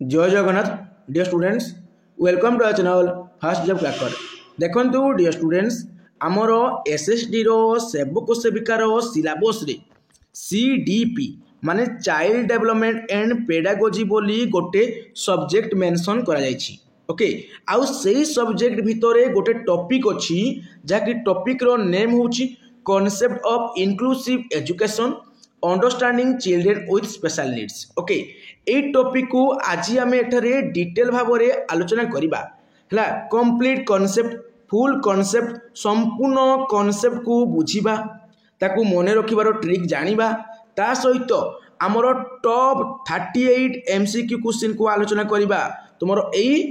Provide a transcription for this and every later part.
जय Jagannath dear students welcome to our channel fast job cracker. देखंतु dear students आमर SSD रो सेवक सेविकार सिलेबस रे सीडीपी माने चाइल्ड डेवलपमेंट एंड पेडागोजी बोली गोटे सब्जेक्ट मेंशन करा जायछि। ओके आउ सेही सब्जेक्ट भितरे गोटे टॉपिक अछि जाकि टॉपिक रो नेम होछि concept of inclusive education understanding children with special needs. Okay ए टॉपिक को आज आम एठारे डिटेल भाव में आलोचना करबा हला कंप्लीट कॉन्सेप्ट फुल कॉन्सेप्ट संपूर्ण कॉन्सेप्ट को बुझीबा ताकू मने रखिबार ट्रिक जानिबा ता सहित आमर टॉप 38 एमसीक्यू क्वेश्चन को आलोचना करबा तुमरो एई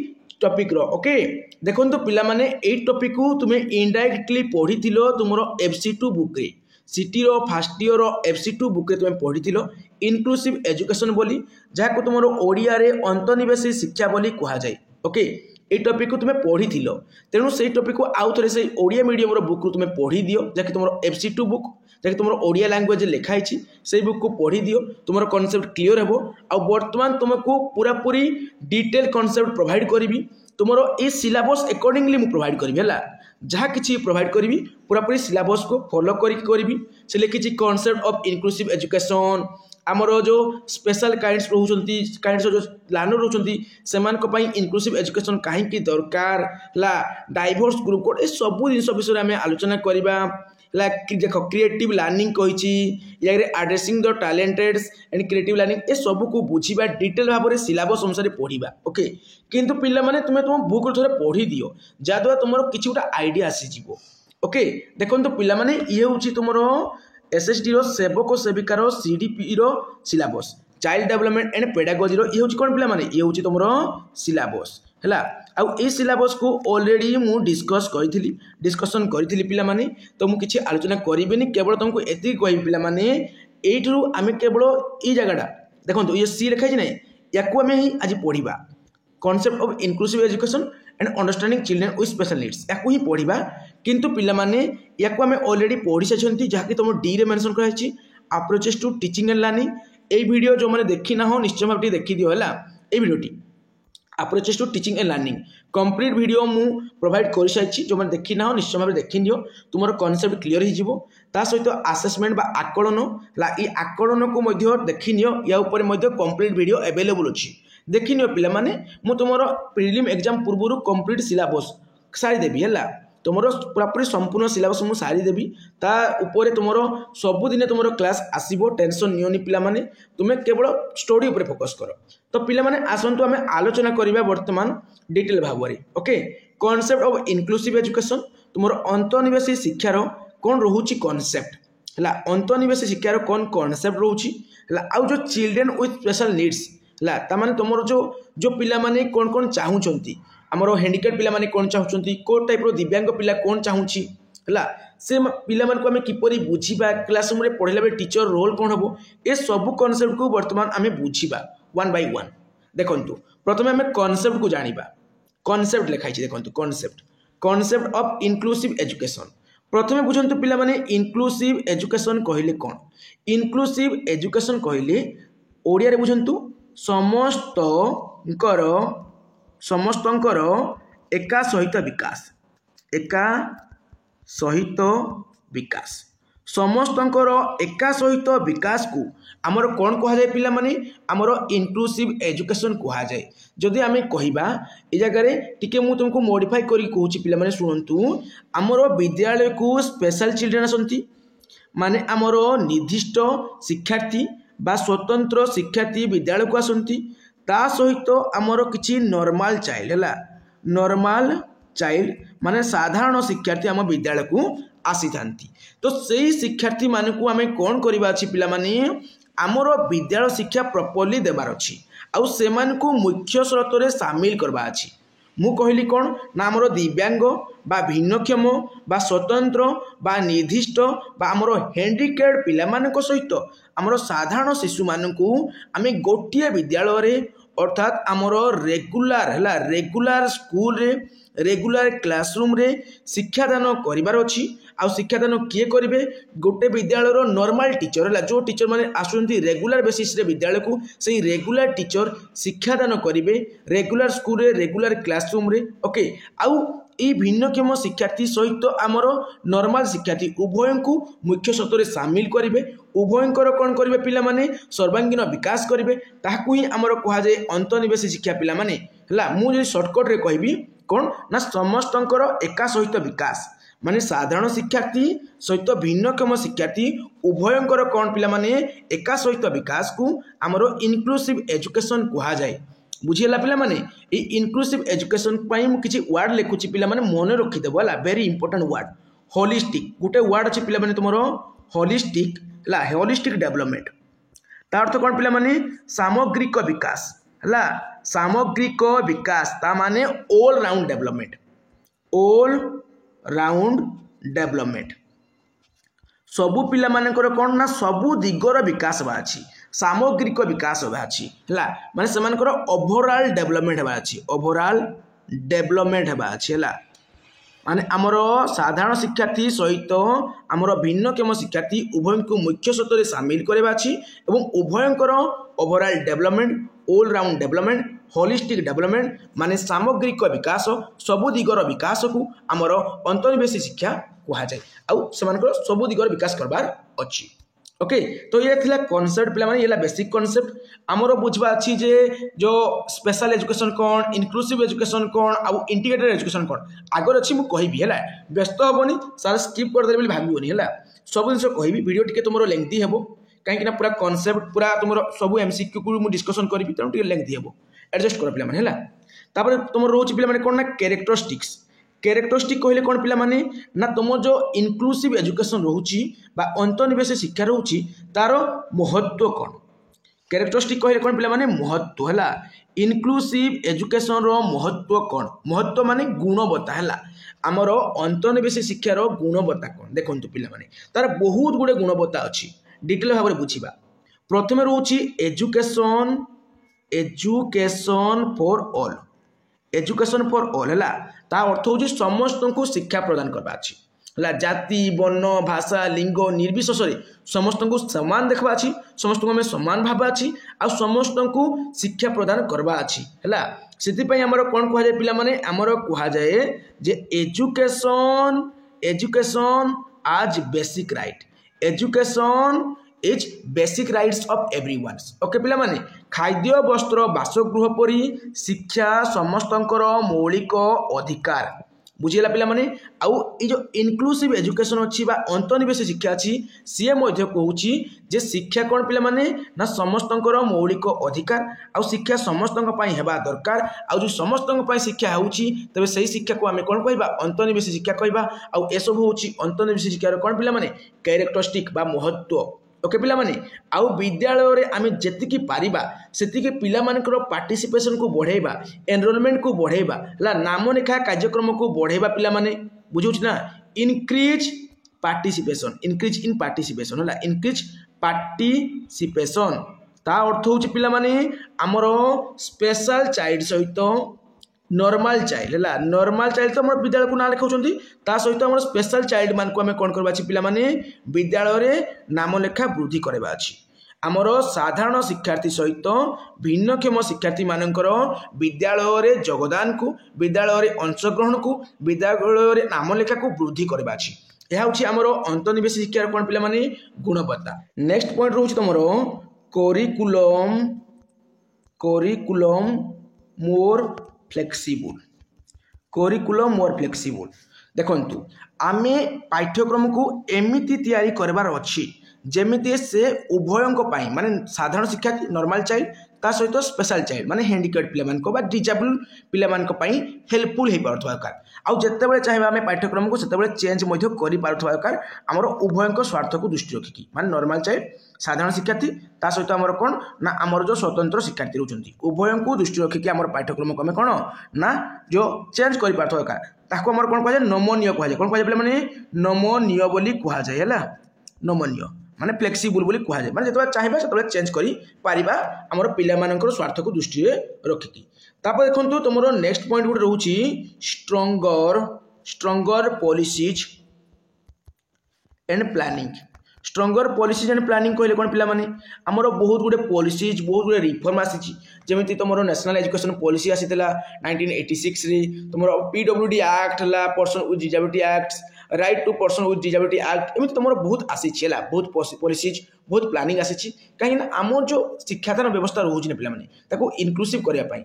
टॉपिक रो। ओके देखो तो पिला माने एई टॉपिक को तुमे इनडायरेक्टली पढ़ी थिलो तुमरो FC2 बुक रे सिटी रो फर्स्ट ईयर रो FC2 बुक रे तुम पढ़ी थिलो इनक्लूसिव एजुकेशन बोली जहाँ को तुम ओडिया रे अंतर्निवेशी शिक्षा बोली कहा जाए। ओके ये टॉपिक को तुम्हें पढ़ी थिलो तेणु से टॉपिक को आउ थे से ओडिया मीडियम रो बुक तुम्हें पढ़ी दियो जहाँकि तुम FC2 बुक जहाँकि तुम ओडिया लैंग्वेज लिखाई से बुक को पढ़ी दियो तुम कॉन्सेप्ट क्लियर हे। आ बर्तमान तुमको पूरा पूरी डिटेल कॉन्सेप्ट प्रोवाइड करी तुम ये सिलेबस अकॉर्डिंगली मुझे प्रोवाइड करी है जहाँ किसी प्रोवाइड करी पूरा पूरी सिलेबस को फॉलो करी से लिखी कॉन्सेप्ट ऑफ इंक्लूसिव एजुकेशन आमर जो स्पेशल काइंड्स रोचंती काइंड्स जो लर्नर रोचंती सेमान को पई इंक्लूसिव एजुकेशन कहीं दरकार ला डाइवर्स ग्रुप कोड ए सब जिन विषय में आलोचना करबा ला देख क्रिएटिव लर्निंग कही या addressing the talented and creative learning ए सब को बुझीबा डिटेल भाव में सिलेबस अनुसार पढ़ा। ओके किंतु पिला माने तुम्हें तुम बुक रे पढ़ी दियो जहाँद्वारा तुम किसी गोटे आइडिया आसीज। ओके देखो तो पिला माने ये हूँ तुम एसएसडी रो सेवक सेविकार सीडीपी रो syllabus child development and pedagogy रो ये हूँ कौन पिला माने ये हूँ तुम सिलेबस है आउ ए सिलेबस को ऑलरेडी मु डिस्कशन करी पिला माने तो मु किछि आलोचना करिबेनी केवल तुमको एति कहि पिला माने एठरू आमे केवल ई जगहटा देखो ये सी लिखा है याकू आमे आज पढ़िबा concept of inclusive education and understanding children with special needs याकू ही पढ़िबा किंतु पिला माने याकू आमे ऑलरेडी पढ़ी साछंती जहाँकि तुम डी रे मेंशन कराइछि approaches to teaching and learning. ए वीडियो जो माने देखि ना हो निश्चय भाव देखि दियो हला ए वीडियोटी approaches to teaching and learning complete video मु प्रोवाइड कर सारी जो मैंने देखी ना हो निश्चय भाव देखी नियो तुम कॉन्सेप्ट क्लियर हो सहित आसेसमेंट बा आकलन ला ई आकलन को मध्य देखी नियो या ऊपर मध्य कंप्लीट वीडियो अवेलेबल अछि देखी नियो पिला माने मु तुमरो प्रीलिम एग्जाम पूर्व कंप्लीट सिलेबस सारी देबी है तुम पूरा पूरी संपूर्ण सिलेबस मुझे सारी देवी ता ऊपर तुम सबुदिन तुम क्लास आसो टेंशन नियोनी पिला माने तुम्हें केवल स्टडी उपर फोकस कर। तो पिला माने आसंतु आमे आलोचना करिबा वर्तमान डिटेल भाव में। Okay concept of inclusive education तुम अंतर्निवेशी शिक्षार कौन रोचे कॉन्सेप्ट है अंतर्निवेशी शिक्षार कौन कॉन्सेप्ट रोचे आउ जो चिल्ड्रेन विथ स्पेशल नीड्स है तामाने तुम जो पिला माने कौन कौन चाहूँगी आमर हैंडिकैप पिला माने कौन चाहूँगी को टाइप दिव्यांग पिला कौन चाहूँगी है से पिला मानक आमे किपरि बुझीबा क्लासरूम रे पढ़िला बेले टीचर रोल कौन हम ए सब कॉन्सेप्ट को वर्तमान आमे बुझीबा वन बाय वन। देखंतु प्रथमे आमे कॉन्सेप्ट को जानिबा कॉन्सेप्ट लिखाई देखंतु कॉन्सेप्ट ऑफ इंक्लूसिव एजुकेशन प्रथमे बुझंतु पिला माने इंक्लूसिव एजुकेशन कहले कौन इंक्लूसिव एजुकेशन कहले ओडिया रे बुझंतु समस्तंकर एका सहित विकास समस्तंकर एका सहित विकास को आमर कौन कह जाए पिला माने आमर इंक्लूसिव एजुकेशन कह जाए। जदि आमे कहिबा ए जगह टिके मु तुमको मॉडिफाई करी कहूची पिला माने सुनंतु आमर विद्यालय को स्पेशल चिल्ड्रेन आसंती माने आमर निर्दिष्ट शिक्षार्थी बा स्वतंत्र शिक्षार्थी विद्यालय को आसंती ता सहित आमर किछि नॉर्मल चाइल्ड है नॉर्मल चाइल्ड माने साधारण शिक्षार्थी आम विद्यालय को आसी थांती। तो सही शिक्षार्थी मान को आमे कौन करबा अछि पिला माने आमर विद्यालय शिक्षा प्रॉपर्ली देबार अछि आउ सेमान को मुख्य स्रोत रे शामिल करबा अछि। मु कहली कौन ना आमर दिव्यांग बा भिन्नक्षम बा स्वतंत्र बा निर्दिष्ट बा आमर हैंडिकैप्ड पिला मानक सहित आमर साधारण शिशु मानकू आमे गोटिए विद्यालय रे अर्थात आमर रेगुलर स्कूल रे रेगुलर क्लासरूम रे शिक्षादान करिवार अछि आउ शिक्षादान किए करेंगे गोटे विद्यालय नॉर्मल टीचर है जो टीचर मैंने आसुँच रेगुलर बेसिस रे विद्यालय को से रेगुलर टीचर शिक्षादान करेंगे रेगुलर स्कूल रेगुलर क्लासरूम रे ओके आउ ये भिन्नक्षम शिक्षार्थी सहित आमर नॉर्मल शिक्षार्थी उभय को मुख्य सत्वर सामिल करेंगे उभयंकर कौन करेंगे पिला माने सर्वांगीन विकास करेंगे ताकू ही आमर कहुए अंतर्निवेशी शिक्षा पिला माने हला मुझे सर्टकट रे कहबी कौन ना समस्तंकर एका सहित विकास माने साधारण शिक्षार्थी सहित भिन्नक्षम शिक्षार्थी उभयंकर कौन पिला माने एका सहित विकास को आमर इनक्लूसिव एजुकेशन कहा जाए बुझीला पिला माने ये इनक्लूसिव एजुकेशन पाई मु किछि वर्ड लिखुछि पिला माने मन रखि देबो हला वेरी इंपोर्टेंट वर्ड होलिस्टिक गोटे वर्ड अछि पिला माने तुमरो होलिस्टिक हला होलिस्टिक डेवलपमेंट ता अर्थ कोन पिला माने सामग्रिक विकास हला सामग्रिक विकास ता माने ऑल राउंड डेवलपमेंट सबु पिला मानकर कौन ना सबु दिगर विकास बा अछि सामग्रिक विकास बा अछि हला माने समानकर ओवरऑल डेवलपमेंट बा अछि हला माने आमर साधारण शिक्षार्थी सहित आमर भिन्नक्षम शिक्षार्थी उभय को मुख्य सत्वर सामिल करबा अछि एवं उभयंकर overall development all round development holistic development माने सामग्रिक विकास सबु दिगर विकास को आमर अंतर्निवेशी शिक्षा कहा जाए आउ सेमानकर सबु दिगर विकास करबार अछि ओके तो ये थिला कांसेप्ट पिला माने येला बेसिक कांसेप्ट आमर बुझबा अछि जे जो स्पेशल एजुकेशन कोन इनक्लूसिव एजुकेशन कोन आउ इंटीग्रेटेड एजुकेशन कोन आगर अछि मु कहिबी हैला व्यस्त होबनी सारा स्किप कर देबे बोली भाबिबोनी हैला सब दिन कहिबी वीडियो टिके तुमरो लेंथी हेबो काहे कि ना पूरा कांसेप्ट पूरा तुमरो सब एमसीक्यू को मु डिस्कशन करबी त टिके लेंथी हेबो एडजस्ट कर पिला माने हैला तापर तुमरो रोच पिला माने कोन ना कैरेक्टरिस्टिक कहले कौन पिला माने ना तुम जो इनक्लूसिव एजुकेशन रोची बा अंतर्निवेशी शिक्षा रोची तार महत्व कौन कैरेक्टरिस्टिक कहले कौन पिला माने महत्व हैला इनक्लूसिव एजुकेशन रो महत्व कौन महत्व माने गुणवत्ता हैला आमर अंतर्निवेशी शिक्षार गुणवत्ता कौन देखंतु पिला माने तार बहुत गुडे गुणवत्ता अछि डिटेल भाबरे बुझिबा प्रथमे रोची education for all education for all है ता अर्थ हूँ समस्त को शिक्षा प्रदान करवा अच्छी है जाति वर्ण भाषा लिंग निर्विशेष समस्त को समान देखा अच्छी समस्त को समान भाव अच्छी आ समस्त को शिक्षा प्रदान करवा अच्छी है से आमर कौन कह जाए पिला माने आमर कह जाए जे एजुकेशन आज basic right education is basic rights of everyone okay पिला माने खाद्य वस्त्र बासगृह परी शिक्षा समस्तंकर मौलिक अधिकार बुझेला पिला माने आउ ई जो इनक्लूसिव एजुकेशन अछि बा अंतर्निवेशी शिक्षा अछि सी मध्य कहूची जे शिक्षा कोन पिला माने ना समस्तंकर मौलिक अधिकार आउ शिक्षा समस्तंक पई हेबा दरकार आउ जो समस्तंक पई शिक्षा होउची तबे सही शिक्षा को हमें कोन कहबा अंतर्निवेशी शिक्षा कहबा आउ एसब होउची अंतर्निवेशी शिक्षा कोन पिला माने कैरेक्टरिस्टिक बा महत्व ओके पिला माने आउ विद्यालय रे आमे जेतिकी पारिबा सेतिकी पिला मानकर पार्टिसिपेशन को बढ़ेबा एनरोलमेंट को बढ़ेबा ला नाम लेखा कार्यक्रम को बढ़ेबा पिला माने बुझुछ ना इंक्रीज इन पार्टिसिपेशन होला इंक्रीज पार्टिसिपेशन ता अर्थ होउछ पिला माने हमर स्पेशल चाइल्ड सहित नॉर्मल चाइल्ड है नॉर्मल चाइल्ड तो हम विद्यालय को ना लिखाऊँ ता सहित हम स्पेशल चाइल्ड मान को आम कौन करवा पिला माने विद्यालय रे नाम लेखा वृद्धि करवा अछि आमर साधारण शिक्षार्थी सहित भिन्नक्षम शिक्षार्थी मानकर विद्यालय रे योगदान को विद्यालय रे अंशग्रहण को विद्यालय रे नाम लेखा को वृद्धि करवा अछि यह हूँ आमर अंतर्निवेशी शिक्षा कौन पिला माने गुणवत्ता नेक्स्ट पॉइंट रोच तुम करिकुलम मोर फ्लेक्सिबल देखंतु आमे पाठ्यक्रम को एमिति तैयारी करबार अछि जेमिति से उभयंक पाई माने साधारण शिक्षार्थी नॉर्मल चाइल्ड ता सहित स्पेशल चाइल्ड माने हैंडिकैप्ड पिला मानक बा डिसेबल पिला मानक पाई हेल्पफुल हे पारथवा दरकार आउ जत्ते बेले चाहेबा आमे पाठ्यक्रम को सेते बेले चेंज मध्ये करि पारथवा दरकार हमर उभयंक स्वार्थ को दृष्टि रखिकी माने नॉर्मल चाइल्ड साधारण शिक्षार्थी ता सहित हमर कोन ना हमर जो स्वतंत्र शिक्षार्थी रहउचंती उभयंक को दृष्टि रखिकी हमर पाठ्यक्रम को हमें कोन ना जो चेंज करि पारथवा दरकार ताको हमर कोन कहै नमनीय कहै कोन कहै पिला माने नमनीय बोली कहै जाय हैला नमनीय माने फ्लेक्सिबल बोली कहै जाय माने जतबा चाहिबा सेतबा चेंज करि पारिबा हमर पिला मानकर स्वार्थ को दृष्टि रे रखिकी तापर देखंतु तमरो नेक्स्ट पॉइंट गुड रहउची stronger policies and planning stronger policies and planning कहले कौन पिला माने आमर बहुत गुड़े पॉलिसीज बहुत गुड़े रिफॉर्म आसी जमी तुम नेशनल एजुकेशन पॉलिसी आसीला 1986 रे तुम पीडब्ल्यूडी एक्ट है person with disability act right to person with disability act एमती तुम बहुत आसी बहुत पॉलिसीज बहुत प्लानिंग आसी कहीं आम जो शिक्षादान व्यवस्था रोचे पे इनक्लूसिव करने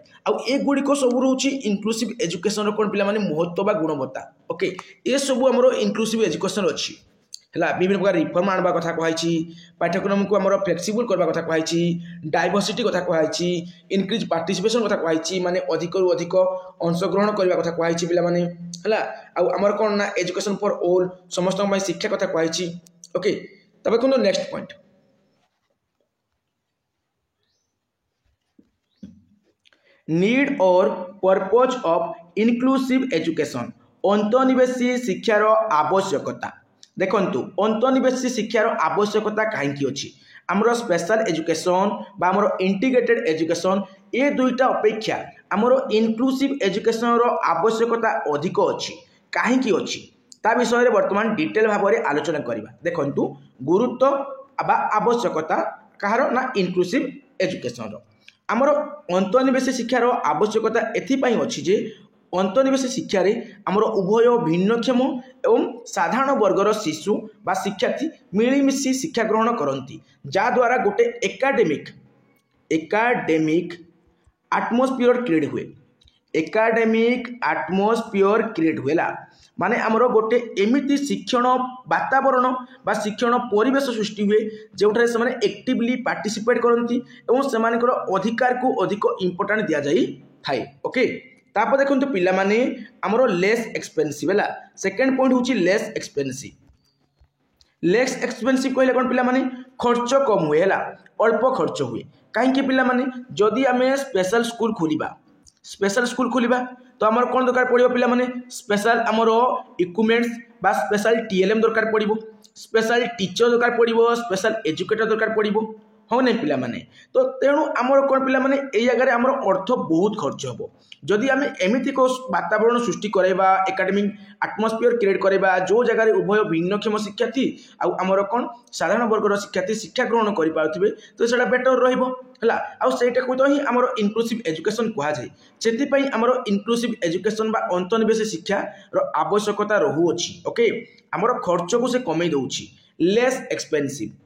आगुड़िक सब रोचे इनक्लूसिव एजुकेशन कौन पे महत्व बा गुणवत्ता ओके ये सब आम इनक्लूसिव एजुकेशन अच्छी है विभिन्न प्रकार रिफॉर्म आनवा कथा कहुई पाठ्यक्रम को आम फ्लेक्सिबल करवा कथा कहुई डाइवर्सिटी कथा कहुई इनक्रीज पार्टिसिपेशन कथा कहुई माने अधिक रु अधिक अंशग्रहण करवा कथा कहुई पे आमर कौन ना एजुकेशन फॉर ऑल समस्त शिक्षा कथा कहुई ओके तब देखो नेक्स्ट पॉइंट नीड और पर्पज ऑफ इनक्लूसिव एजुकेशन अंतर्निवेशी शिक्षार आवश्यकता देखंतु अंतर्निवेशी शिक्षार आवश्यकता कहीं अच्छी आमर स्पेशल एजुकेशन बा आमर इंटीग्रेटेड एजुकेशन ये दुईटा अपेक्षा आमर इनक्लूसिव एजुकेशन आवश्यकता अधिक अच्छी कहीं अच्छी ता विषय में वर्तमान डिटेल भाव में आलोचना करवा देखंतु गुरुत्व बा आवश्यकता कहार ना इनक्लूसिव एजुकेशन आमर अंतर्निवेशी शिक्षार आवश्यकता एथिपाई अच्छी जे अंतर्निवेशी शिक्षा आमर उभय भिन्नक्षम एवं साधारण वर्गर शिशु बा शिक्षार्थी मिलमिशि शिक्षा ग्रहण करती जहाद्वारा गोटे एकाडेमिक आटमोस्फियर क्रिएट हुए एकाडेमिक आटमोस्फियर क्रिएट हुए माने आमर गोटे एमिति शिक्षण वातावरण बा शिक्षण परिवेश सृष्टि हुए जो से एक्टिवली पार्टिसिपेट करती और अधिकार को अधिक इंपोर्टेंट दि जाए थाए ओके तापर देखो पिला माने आमर लेस एक्सपेंसिव है सेकेंड पॉइंट हूँ लेस एक्सपेंसिव कहले कौन पिला माने खर्च कम हुए है अल्प खर्च हुए कहीं पिला माने जदि आम स्पेशल स्कूल खोलिबा तो आमर कौन दरकार पड़ो पिला माने स्पेशल आमर इक्विपमेंट्स बा स्पेशल टीएलएम दरकार पड़ो स्पेशल टीचर दरकार पड़ो स्पेशल एजुकेटर दरकार पड़ो हाँ नहीं पिला माने तो तेणु आमर कौन पिला माने ए जगह आमर अर्थ बहुत खर्च हम जदि आम एमती को वातावरण सृष्टि करवा एकाडेमिक आटमोस्फियर क्रिएट करवा जो जगह उभय भिन्नक्षम शिक्षार्थी आमर कौन साधारण वर्गर शिक्षार्थी शिक्षा ग्रहण करें तो सेटा बेटर रहीटा को ही आमर इनक्लूसिव एजुकेशन कहुए से आमर इनक्लूसिव एजुकेशन बा अंतर्निवेश शिक्षार आवश्यकता रहुअछि ओके आमर खर्च को से कमे दउछि लेस एक्सपेंसिव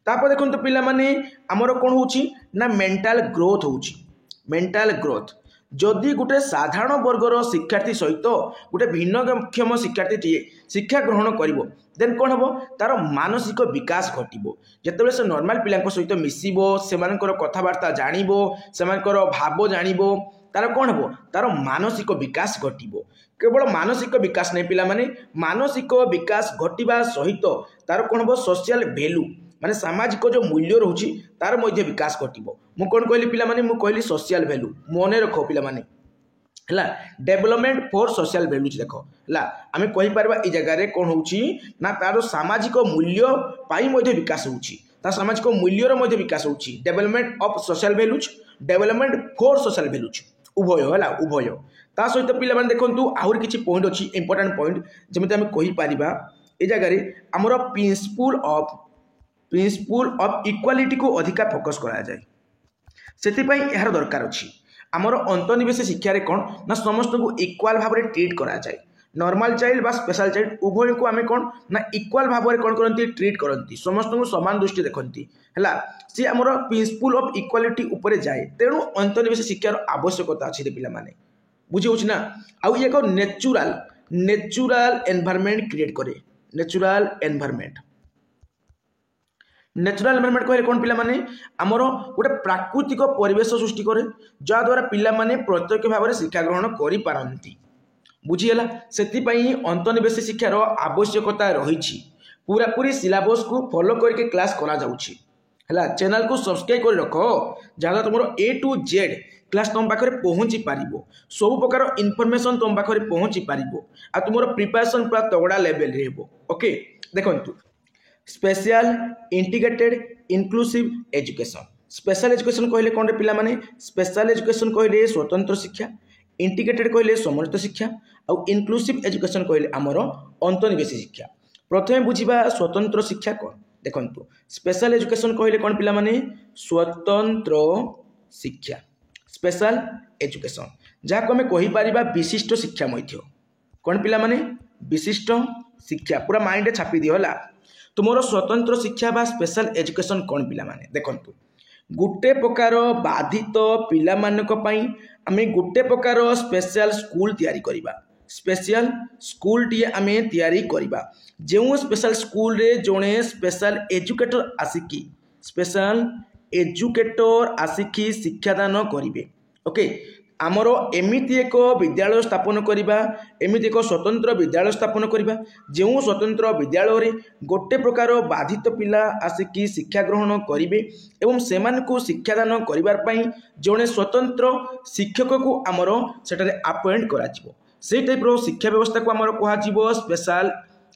तापर देखो पिला माने आमर कौन होची ना मेंटल ग्रोथ जदि गोटे साधारण वर्गर शिक्षार्थी सहित गोटे भिन्नक्षम शिक्षार्थी शिक्षा ग्रहण करिवो देन कौन हम तार मानसिक विकास घटिबो जेतेबेले से नॉर्मल पिला सहित मिसिबो सेमानकर कथबार्ता जानिबो सेमानकर भाव जानिबो तार कौन हम तार मानसिक विकास घटिबो केवल मानसिक विकास नहीं पिला माने मानसिक विकास घटिबा सहित तार कौन हम सोशल वैल्यू माने सामाजिक जो मूल्य रोची तार मध्य विकास घटिबो मु कोन कहली पिला माने मु कहली सोशल वैल्यू मने रखो पिला माने हला डेवलपमेंट फॉर सोशल वैल्यूज देखो हला आमे कहि परबा ए जगह रे कोन होची ना तार सामाजिक मूल्य पाई मध्य विकास होची ता सामाजिक मूल्य रो मध्य विकास होची development of social values development for social values उभय हला उभय ता सहित पिला माने देखंतु आहुर किछि पॉइंट अछि इंपोर्टेंट पॉइंट जेमिति आमे कहि परिबा ए जगह रे हमर प्रिंसिपल ऑफ इक्वालिटी को अधिका फोकस करा जाए सेतिपाई यार दरकार अछि आमर अंतर्निवेश शिक्षा रे कोन ना समस्त को इक्वाल भाव में ट्रीट करा जाए नॉर्मल चाइल्ड बा स्पेशल चाइल्ड उभय को आमे कोन ना इक्वाल भाव में कोन करंती ट्रीट करंती समस्त को समान दृष्टि देखंती हला से आमर प्रिंसिपल ऑफ इक्वालिटी ऊपर जाए तेणु अंतर्निवेश शिक्षार आवश्यकता अछि रे पिला माने बुझी होछि ना आ एक नेचुरल एनवायरनमेंट क्रिएट करे नेचुरल एनवायरनमेंट कहले कौन पिला माने आमर गोटे प्राकृतिक परिवेश सृष्टि करे जहाद्वारा पिला माने प्रत्यक्ष भाव में शिक्षा ग्रहण करि पारंती बुझीगला सेतिपाई अंतर्निवेश शिक्षार आवश्यकता रही पूरा पूरी सिलेबस को फॉलो करके क्लास करा जाउछि हला चैनल को सब्सक्राइब कर रखो जहाँ तुम A to Z क्लास तुम पाखे पहुँची पार सब प्रकार इनफॉरमेशन तुम पाखे पहुँची पार आ तुम प्रिपरेशन पूरा तगड़ा लेवल रेबो ओके देखंतु special integrated inclusive education special education कहले कौन पिला माने स्पेशल एजुकेशन कहले स्वतंत्र शिक्षा इंटीग्रेटेड कहले सम्मिलित शिक्षा और इनक्लूसिव एजुकेशन कहले आमर अंतर्निवेशी शिक्षा प्रथम बुझा स्वतंत्र शिक्षा कौन देखु स्पेशल एजुकेशन कहले कौन पिला माने स्वतंत्र शिक्षा स्पेशल एजुकेशन जहाँ को आम कहीपर विशिष्ट शिक्षा कौन पिला माने विशिष्ट शिक्षा पूरा माइंड छापी दियो है तुमर स्वतंत्र शिक्षा बा स्पेशल एजुकेशन कौन पिला माने देखंतु गोटे प्रकार बाधित पिला मानक पई आमे गोटे प्रकार स्पेशल स्कूल तैयारी करिबा स्पेशल स्कूल टी आमे तैयारी करिबा जो स्पेशल स्कूल रे जोने स्पेशल एजुकेटर आसिकी शिक्षादान करिवे ओके आमर एमिति एक विद्यालय स्थापन करिबा एमिति एक स्वतंत्र विद्यालय स्थापन करिबा जो स्वतंत्र विद्यालय रे गोटे प्रकार बाधित पिला आसिकी शिक्षा ग्रहण करिवे एवं सेमान को शिक्षादान करिबार पई जोने स्वतंत्र शिक्षक को आमर सेटारे अपॉइंट करा जिवो से टाइप रो शिक्षा व्यवस्था को आमर कहा जिवो स्पेशल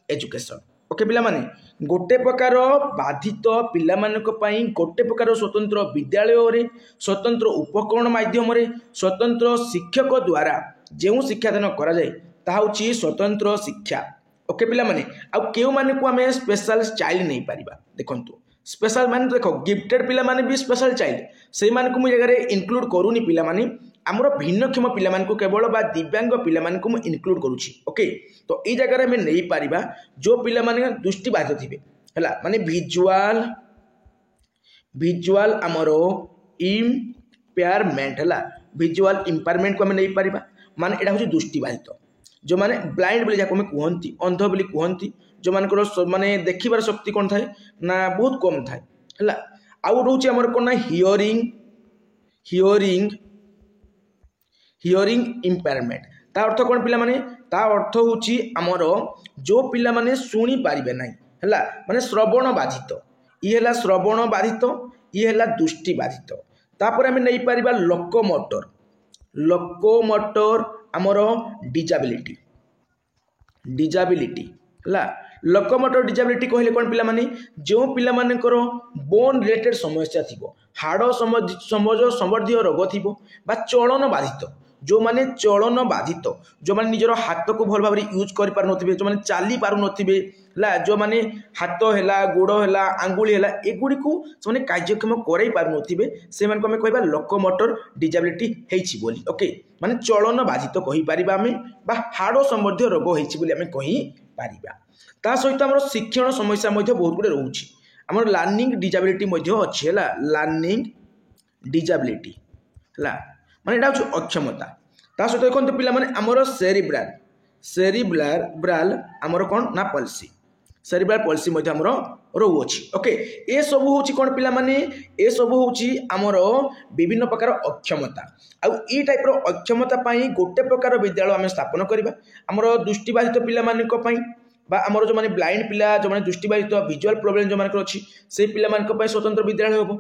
एजुकेशन ओके पिला माने गोटे प्रकार बाधित पिला मानक पई गोटे प्रकार स्वतंत्र विद्यालय रे स्वतंत्र उपकरण माध्यम रे स्वतंत्र शिक्षक द्वारा जो शिक्षादान करा जाए ताहा होची स्वतंत्र शिक्षा ओके पिला माने आ केउ माने को आमे स्पेशल चाइल्ड नहीं पारिबा देखंतु स्पेशल माने देखो गिफ्टेड पिला माने भी स्पेशल चाइल्ड से माने को मु जगह रे इंक्लूड करूनी पिला माने आमर भिन्नक्षम पिला मानकु केवल बा दिव्यांग पिला मानकु मु इंक्लूड करूची ओके तो ई जगह रे हमें नहीं पारिबा जो पिला माने दृष्टिबाधित थिबे हला माने विजुअल आमरो इम्पेयरमेंट हला विजुअल इम्पेयरमेंट को हमें नहीं पारिबा माने एडा होची दृष्टिबाधित जो माने ब्लाइंड बोली जाको हमें कहंती अंध बोली कहंती जो मानकर माने देखिबार शक्ति कोन थाए ना बहुत कम थाए हला आउ रहउची हमर कोन ना हियरिंग इम्पेयरमेंट ता अर्थ कौन पिला माने ता अर्थ होची आमर जो पिला माने सुनी पारिबे नाही हला माने श्रवण बाधित ई हला श्रवण बाधित ई हला दृष्टि बाधित तापर हमें नहीं पारिबा लोकोमोटर आमर डिजाबिलिटी हला लोकोमोटर डिजाबिलिटी कहले कौन पिला माने जो पिला मानकर बोन रिलेटेड समस्या थिबो हाड़ संबंधी रोग थिबो बा चलन बाधित जो माने चलन बाधित जो माने निजर हाथ को भल भाव यूज कर पार नथिबे जो माने चाली पार नथिबे ला जो माने हाथ हैला गोड़ हैला आंगुली हैला एगुडी को माने कार्यक्षम करै पार नथिबे से मान को हमें कहबा लोकोमोटर डिजाबिलिटी हेछि बोली ओके माने चलन बाधित कहि पारिबा हमें बा हाड़ संबंधी रोग हेछि बोली हमें कहि पारिबा ता सहित हमर शिक्षण समस्या मध्ये बहुत गुडे रहउछि हमर लर्निंग डिजाबिलिटी मध्ये अछि हला लर्निंग डिजाबिलिटी हला माने एटा होछि अक्षमता ता सहित देखो पिला माने हमर सेरिब्राल हमर कोन ना पल्सी सेरिब्राल पल्सी मध्ये हमर रहउछि ओके ए सब होछि कोन पिला माने ए सब होछि हमर विभिन्न प्रकार अक्षमता आ ई टाइप रो अक्षमता पई गोटे प्रकार विद्यालय हम स्थापन करबा हमर दृष्टिबाधित पिला मानक पई बा हमर जो माने ब्लाइंड पिला जो माने दृष्टिबाधित विजुअल प्रॉब्लम जो मानकर अछि से पिला मानक पई स्वतंत्र विद्यालय होबो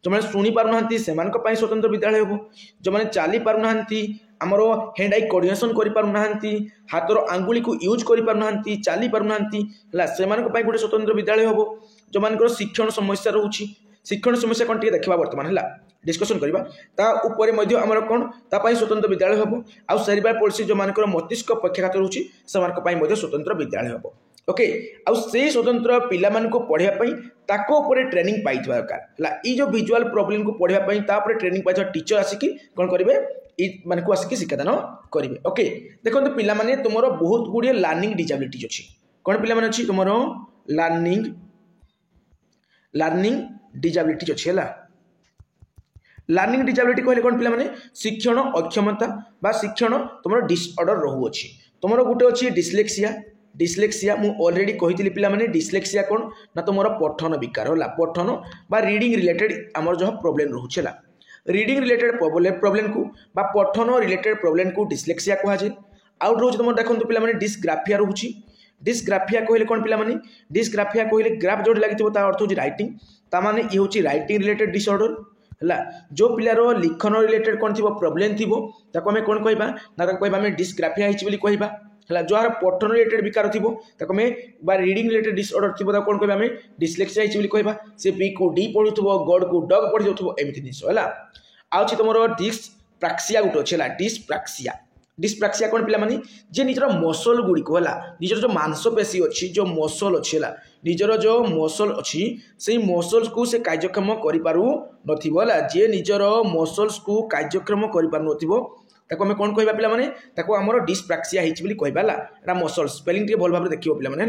जो माने सुनी पारु नाहंती से मानक पई स्वतंत्र विद्यालय होबो जो माने चाली पारु नाहंती हमरो हैंड आई कोऑर्डिनेशन करि पारु नाहंती हाथर आंगुली को यूज करि पारु नाहंती चाली पारु नाहंती हला से मानक पई गोटे स्वतंत्र विद्यालय होबो जो मानकर शिक्षण समस्या रहउछि शिक्षण समस्या कोन टिके देखबा वर्तमान हला डिस्कशन करबा ता ऊपर मध्ये हमर कोन ता पई स्वतंत्र विद्यालय होबो आ सेरिब्रल पॉलिसी जो मानकर मस्तिष्क पक्षाघात रहउछि से मानक पई मध्ये स्वतंत्र विद्यालय होबो ओके आ से स्वतंत्र पिला मान को पढ़िया पई ताको ऊपर ट्रेनिंग पाइथवा दरकार हला ई जो विजुअल प्रॉब्लम को पढ़िया पई ता ऊपर ट्रेनिंग पाइथवा टीचर आसिकी कोन करिवे ई मान को आसिकी शिक्षादान करिवे ओके देखो पिला माने तुमरो बहुत गुडिया लर्निंग डिजाबिलिटी अछि कोन पिला माने अछि तुमरो लर्निंग डिजाबिलिटी अछि हला लर्निंग डिजाबिलिटी कहले कोन पिला माने शिक्षण अक्षमता बा शिक्षण तुमरो डिसऑर्डर रहू अछि तुमरो गुटे अछि डिस्लेक्सिया मु ऑलरेडी कहितली पिला माने डिस्लेक्सिया कोन ना तुमरो पठन विकार होला पठन बा रीडिंग रिलेटेड हमर जो प्रॉब्लम रहू छला रीडिंग रिलेटेड प्रॉब्लम को बा पठन रिलेटेड प्रॉब्लम को डिस्लेक्सिया कहा जाय आउट रोज तुम देखंतु पिला माने डिस्ग्राफिया रहूची डिस्ग्राफिया कहले कोन पिला माने डिस्ग्राफिया कहले ग्राफ जोड लागितबो ता अर्थ होची राइटिंग ता माने ई होची राइटिंग रिलेटेड डिसऑर्डर हला जो पिलारो लिखन रिलेटेड कोन थिबो प्रॉब्लम थिबो ताको हमें कोन कहबा ना कहबा हमें डिस्ग्राफिया हिची बोली कहबा हला जो पठन रिलेटेड विकार थिबो ताको हमें बा रीडिंग रिलेटेड डिसऑर्डर थिबो ता कोन कहबा हमें डिस्लेक्सिया हिची बोली कहबा से बी को डी पढुथबो गॉड को डॉग पढि जोथबो एमिति दिसो हला आउची तमरो डिस्प्राक्सिया गुटो छला डिस्प्राक्सिया डिस्प्राक्सिया कौन पे जे निजर मसल गुड़िक है निजर जो मांसपेशी अच्छी जो मसल अच्छी है निजर जो मसल अच्छी से मसल्स को से कार्यक्षम कर जे निजर मसल्स को कार्यक्षम कर आम कौन कह पे आमर डिस्प्राक्सिया कहला मसल स्पेलिंग टे भल भाव देखिए पे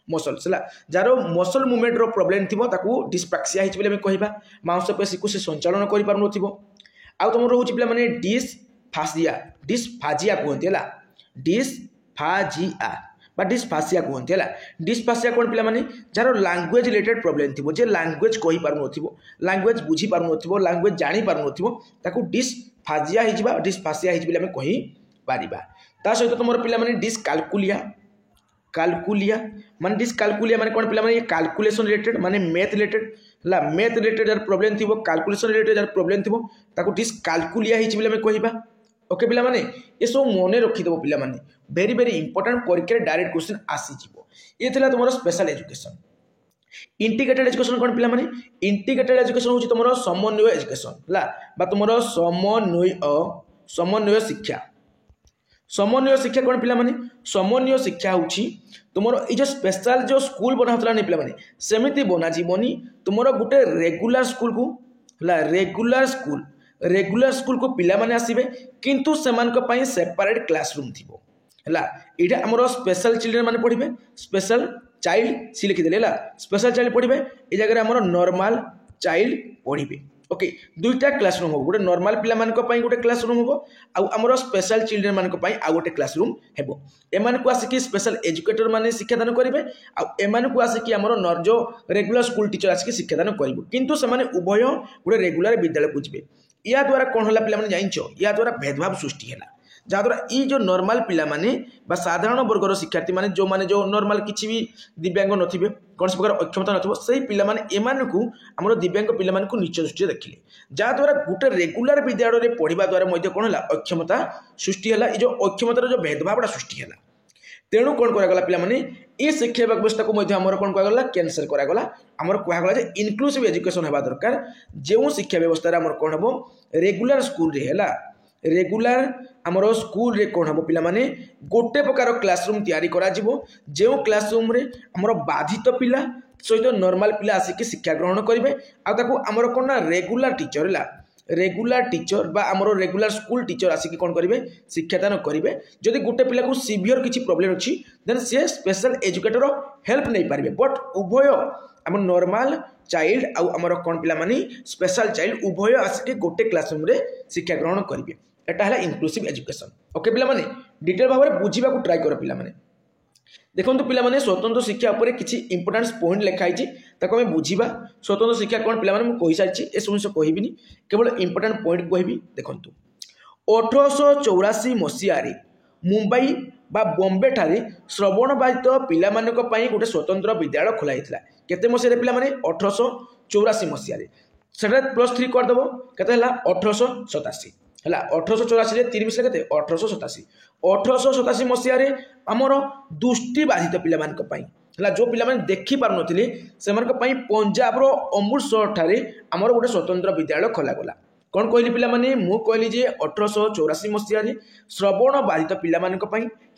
मसल्स है जार मसल मुवमेंट प्रोब्लेम थी डिस्प्राक्सिया कहवा मांसपेशी को संचालन कर आउ तुम रोचे पे डिस्फाजिया डिस्फाजिया कहते हैं डिस्फाजिया बा डिस्फासिया कहते हैं डिस्फासिया कौन पे जार लैंग्वेज रिलेटेड प्रोब्लेम थी जे लैंग्वेज कही पार लैंग्वेज बुझी पार लैंग्वेज जानी पार डिस्फाजिया हो डिस्फासिया हो कहीपर ता सहित तुम पे डिस्काल्कुलिया काल्कुलिया मान डिस्काल्कुलिया माने कौन पे ये काल्कुलेशन रिलेटेड माने मैथ रिलेटेड है मैथ रिलेटेड जार प्रोब्लेम थी काल्कुलेशन रिलेटेड जार प्रोब्लेम थी डिस्काल्कुलिया कहवा ओके पिला माने ये सब मन रखिदेव पिला माने वेरी वेरी इंपोर्टेंट परीक्षा डायरेक्ट क्वेश्चन आसीजिवो ये थिला तुम स्पेशल एजुकेशन इंटीग्रेटेड एजुकेशन कौन पिला माने इंटीग्रेटेड एजुकेशन होची तुम समन्वय एजुकेशन है तुम समन्वय शिक्षा समन्वय शिक्षा कौन पे समन्वय शिक्षा हूँ तुम ये स्पेशल जो स्कूल बना होता नहीं पे सेमती बना जीवनी तुम गोटे रेगुलर स्कूल को रेगुलर स्कूल को पिला माने आसीबे किंतु सेमान सेपरेट क्लासरूम थी है ये आमर स्पेशल चिल्ड्रेन माने पढ़े स्पेशल चाइल्ड सी लिखिदे स्पेशल चाइल्ड पढ़े ये जगह आमर नॉर्मल चाइल्ड पढ़े ओके दुईटा क्लासरूम हम गोटे नॉर्मल पिला गोटे क्लासरूम हम आमर स्पेशल चिल्ड्रेन मान आउ गोटे क्लासरूम हम एम को आसिक स्पेशल एजुकेटर माने शिक्षादान करेंगे आम को आसिक आमर जो रेगुलर स्कूल टीचर आसिक शिक्षादान करेंगे किंतु से उभय गोटे रेगुलर विद्यालय को जी या द्वारा कौन है पे जान या द्वारा भेदभाव सृष्टि है जहाँद्वारा ये जो नॉर्मल पिला माने बा साधारण वर्गर शिक्षार्थी माने जो नॉर्मल किसी भी दिव्यांग नथिबे कौन प्रकार अक्षमता नथिबो सही पिला माने एमान को हमरो दिव्यांग पिला मान को नीच दृष्टि देखिले जहाँद्वारा गोटे रेगुलर विद्यालय में पढ़ा द्वारा कौन है अक्षमता सृष्टि है जो अक्षमतार जो भेदभावटा सृष्टि है तेणु कौन करागला पिला माने ये शिक्षा व्यवस्था को आमर कौन कहगला कैंसल करागला आमर कहगला जे इनक्लूसिव एजुकेशन होगा दरकार जो शिक्षा व्यवस्था आमर कौन हम रेगुलर स्कूल रे है रेगुलर आमर स्कूल रे कौन हम पिला माने गोटे प्रकार क्लासरूम तैयारी करा जिवो जो क्लासरूम रे आमर बाधित पिला सहित नॉर्मल पिला आसिक शिक्षा ग्रहण करेंगे आमर कौन ना रेगुलर टीचर बा आमर रेगुलर स्कूल टीचर आसिक कौन करेंगे शिक्षादान करेंगे जदि गोटे पिला को सीवियर किसी प्रोब्लेम अच्छी देन सी स्पेशल एजुकेटर हेल्प नहीं पारे बट उभय आम नॉर्मल चाइल्ड आमर कौन पिला माने स्पेशल चाइल्ड उभय आसिक गोटे क्लासरूम रे शिक्षा ग्रहण करेंगे एटा है इनक्लूसिव एजुकेशन ओके पिला माने डिटेल भाव में बुझा ट्राई कर पिला माने देखो पिला माने स्वतंत्र शिक्षा उपर किसी इंपोर्टेंट पॉइंट लिखाई आम बुझा स्वतंत्र शिक्षा कौन पिला माने कही सारी ए सब जिन कहबी केवल इंपोर्टेंट पॉइंट कहबी देखो 1884 मसीह मुंबई बा बॉम्बे ठारे श्रवण बाधित पिला गोटे स्वतंत्र विद्यालय खोलाई केते मसीह पिला माने 1884 मसीह से +3 करदेव के 1887 है 1884 3 मिसले के 1887 मसीह आमर दृष्टि बाधित पिला जो पिला देखी पार नथिले से पंजाब अमृतसर ठारे आमर गोटे स्वतंत्र विद्यालय खोलागला कौन कहली पिला माने मु कहली जे 1884 मसीह श्रवण बाधित पिला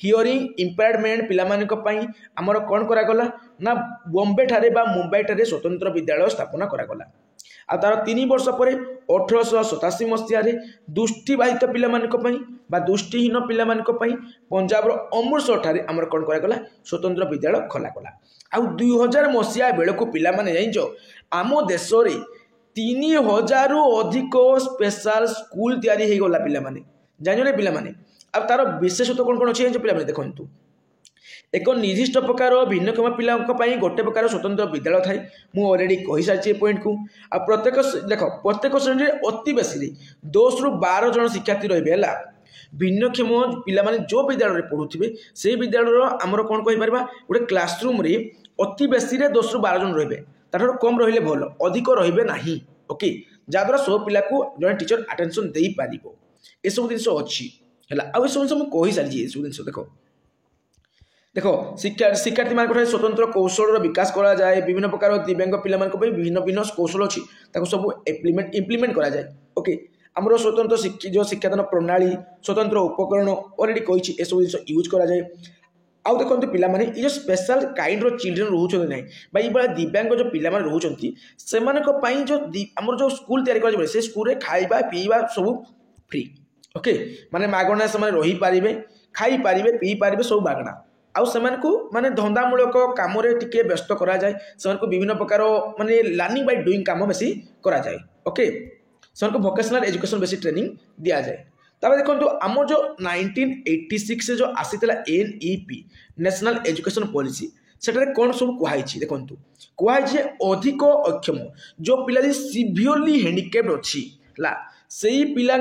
हियरिंग इम्पेयरमेंट पिला आमर कौन करागला ना बॉम्बे ठारे बा मुंबई ठारे स्वतंत्र विद्यालय स्थापना करागला आ तार 3 वर्ष पर 1887 मसीह दृष्टिबाधित पिला बा दृष्टिहीन पिला पंजाब अमृतसर ठारे आमर कौन करागला स्वतंत्र विद्यालय खोलागला आ 2000 मसीहा बेल को पिला जान आम देश में 3000 अधिक स्पेशल स्कूल तैयारी हो गला पिला जान पिला अब तार विशेषत्व कौन कौन अच्छे पिला देखु एक निर्दिष्ट प्रकार भिन्नक्षम पिला गोटे प्रकार स्वतंत्र विद्यालय थाए मुझे अलरेडी कही सारी पॉइंट को आ प्रत्येक देख प्रत्येक श्रेणी में अति बेसी 10 ରୁ 12 जन शिक्षार्थी रही है भिन्नक्षम पिला जो विद्यालय में पढ़ुवे से विद्यालय आमर कौन कहीपर गोटे क्लासरूम रे अति बेसी 10 ରୁ 12 जन रे तार कम रही भल अधिक रे ना ओके जहाँद्वारा सब पिला को जड़े टीचर अटेंशन दे पार ये सब जिन अच्छी है आ सब जिन मुझे सारी सब जिन देखो शिक्षार्थी मान स्वतंत्र कौशल विकास करा जाए विभिन्न प्रकार दिव्यांग पिला विभिन्न भिन्न कौशल अच्छी सब इम्प्लीमेंट करा जाए ओके आमर स्वतंत्र जो शिक्षादान प्रणाली स्वतंत्र उपकरण अलरेडी कही ए सब जिन यूज कराए। आउ देखो पिलाने ये जो स्पेशल काइंड चिल्ड्रेन रोचे ना ये दिव्यांग जो पिला रोचे से जो आम जो स्कूल तैयारी से स्कूल खाइबा पीवा सब फ्री ओके माने मागणा से रही पारे खाई पारे पी पारे सब मागणा आउ से माने धंदामूलक कम टे व्यस्त करा जाए से विभिन्न प्रकार माने लर्निंग बाय डूइंग काम बेसी करा जाए ओके से वोकेशनल एजुकेशन बेसी ट्रेनिंग दिया जाए। तब देखो आम जो 1986 जो आसीला NEP नेशनल एजुकेशन पॉलिसी सेटारे कौन सब कहुई देखो कहुई अधिक अक्षम जो पिला सिवियरली हैंडिकैप्ड अच्छी से पिला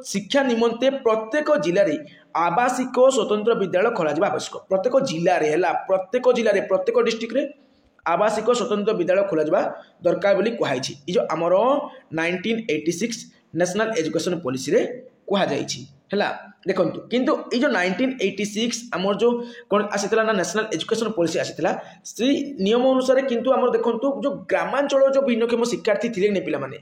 शिक्षा निमंते प्रत्येक जिले में आवासिक स्वतंत्र विद्यालय खोल आवश्यक प्रत्येक जिले में प्रत्येक डिस्ट्रिक्ट रे आवासिक स्वतंत्र विद्यालय खोल दरकार बोली कहुई जो आमर 1986 नेशनल एजुकेशन पॉलिसी रे कहुई है देखो किंतु ये जो 1986 आमर जो कौन आसीला ना नेशनल एजुकेशन पॉलिसी आसीला से नियम अनुसार किंतु आमर देखो जो ग्रामांचल जो भिन्नक्षम शिक्षार्थी थे नहीं पिलाने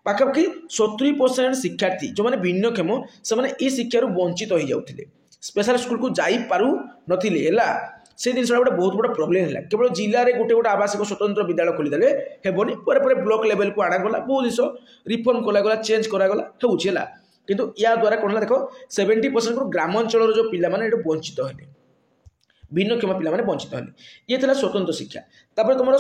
पाखापाखि 70% शिक्षार्थी जो मैंने भिन्नक्षम से शिक्षार वंचित हो जाते स्पेशल स्कूल को जाई पारु नथिले है से जिन गोटे बहुत बड़ा प्रोब्लेम है केवल जिले में गोटे गोटे आवासिक स्वतंत्र विद्यालय खोलीदे हेबनी पर ब्लॉक लेवल को आणागला बहुत जिन रिफॉर्म करागला चेंज करागला है किंतु या द्वारा कौन देखो 70% ग्रामांचल जो पिला वंचित है भिन्नक्षम पिला वंचित है ये थी स्वतंत्र शिक्षा। तापर तुम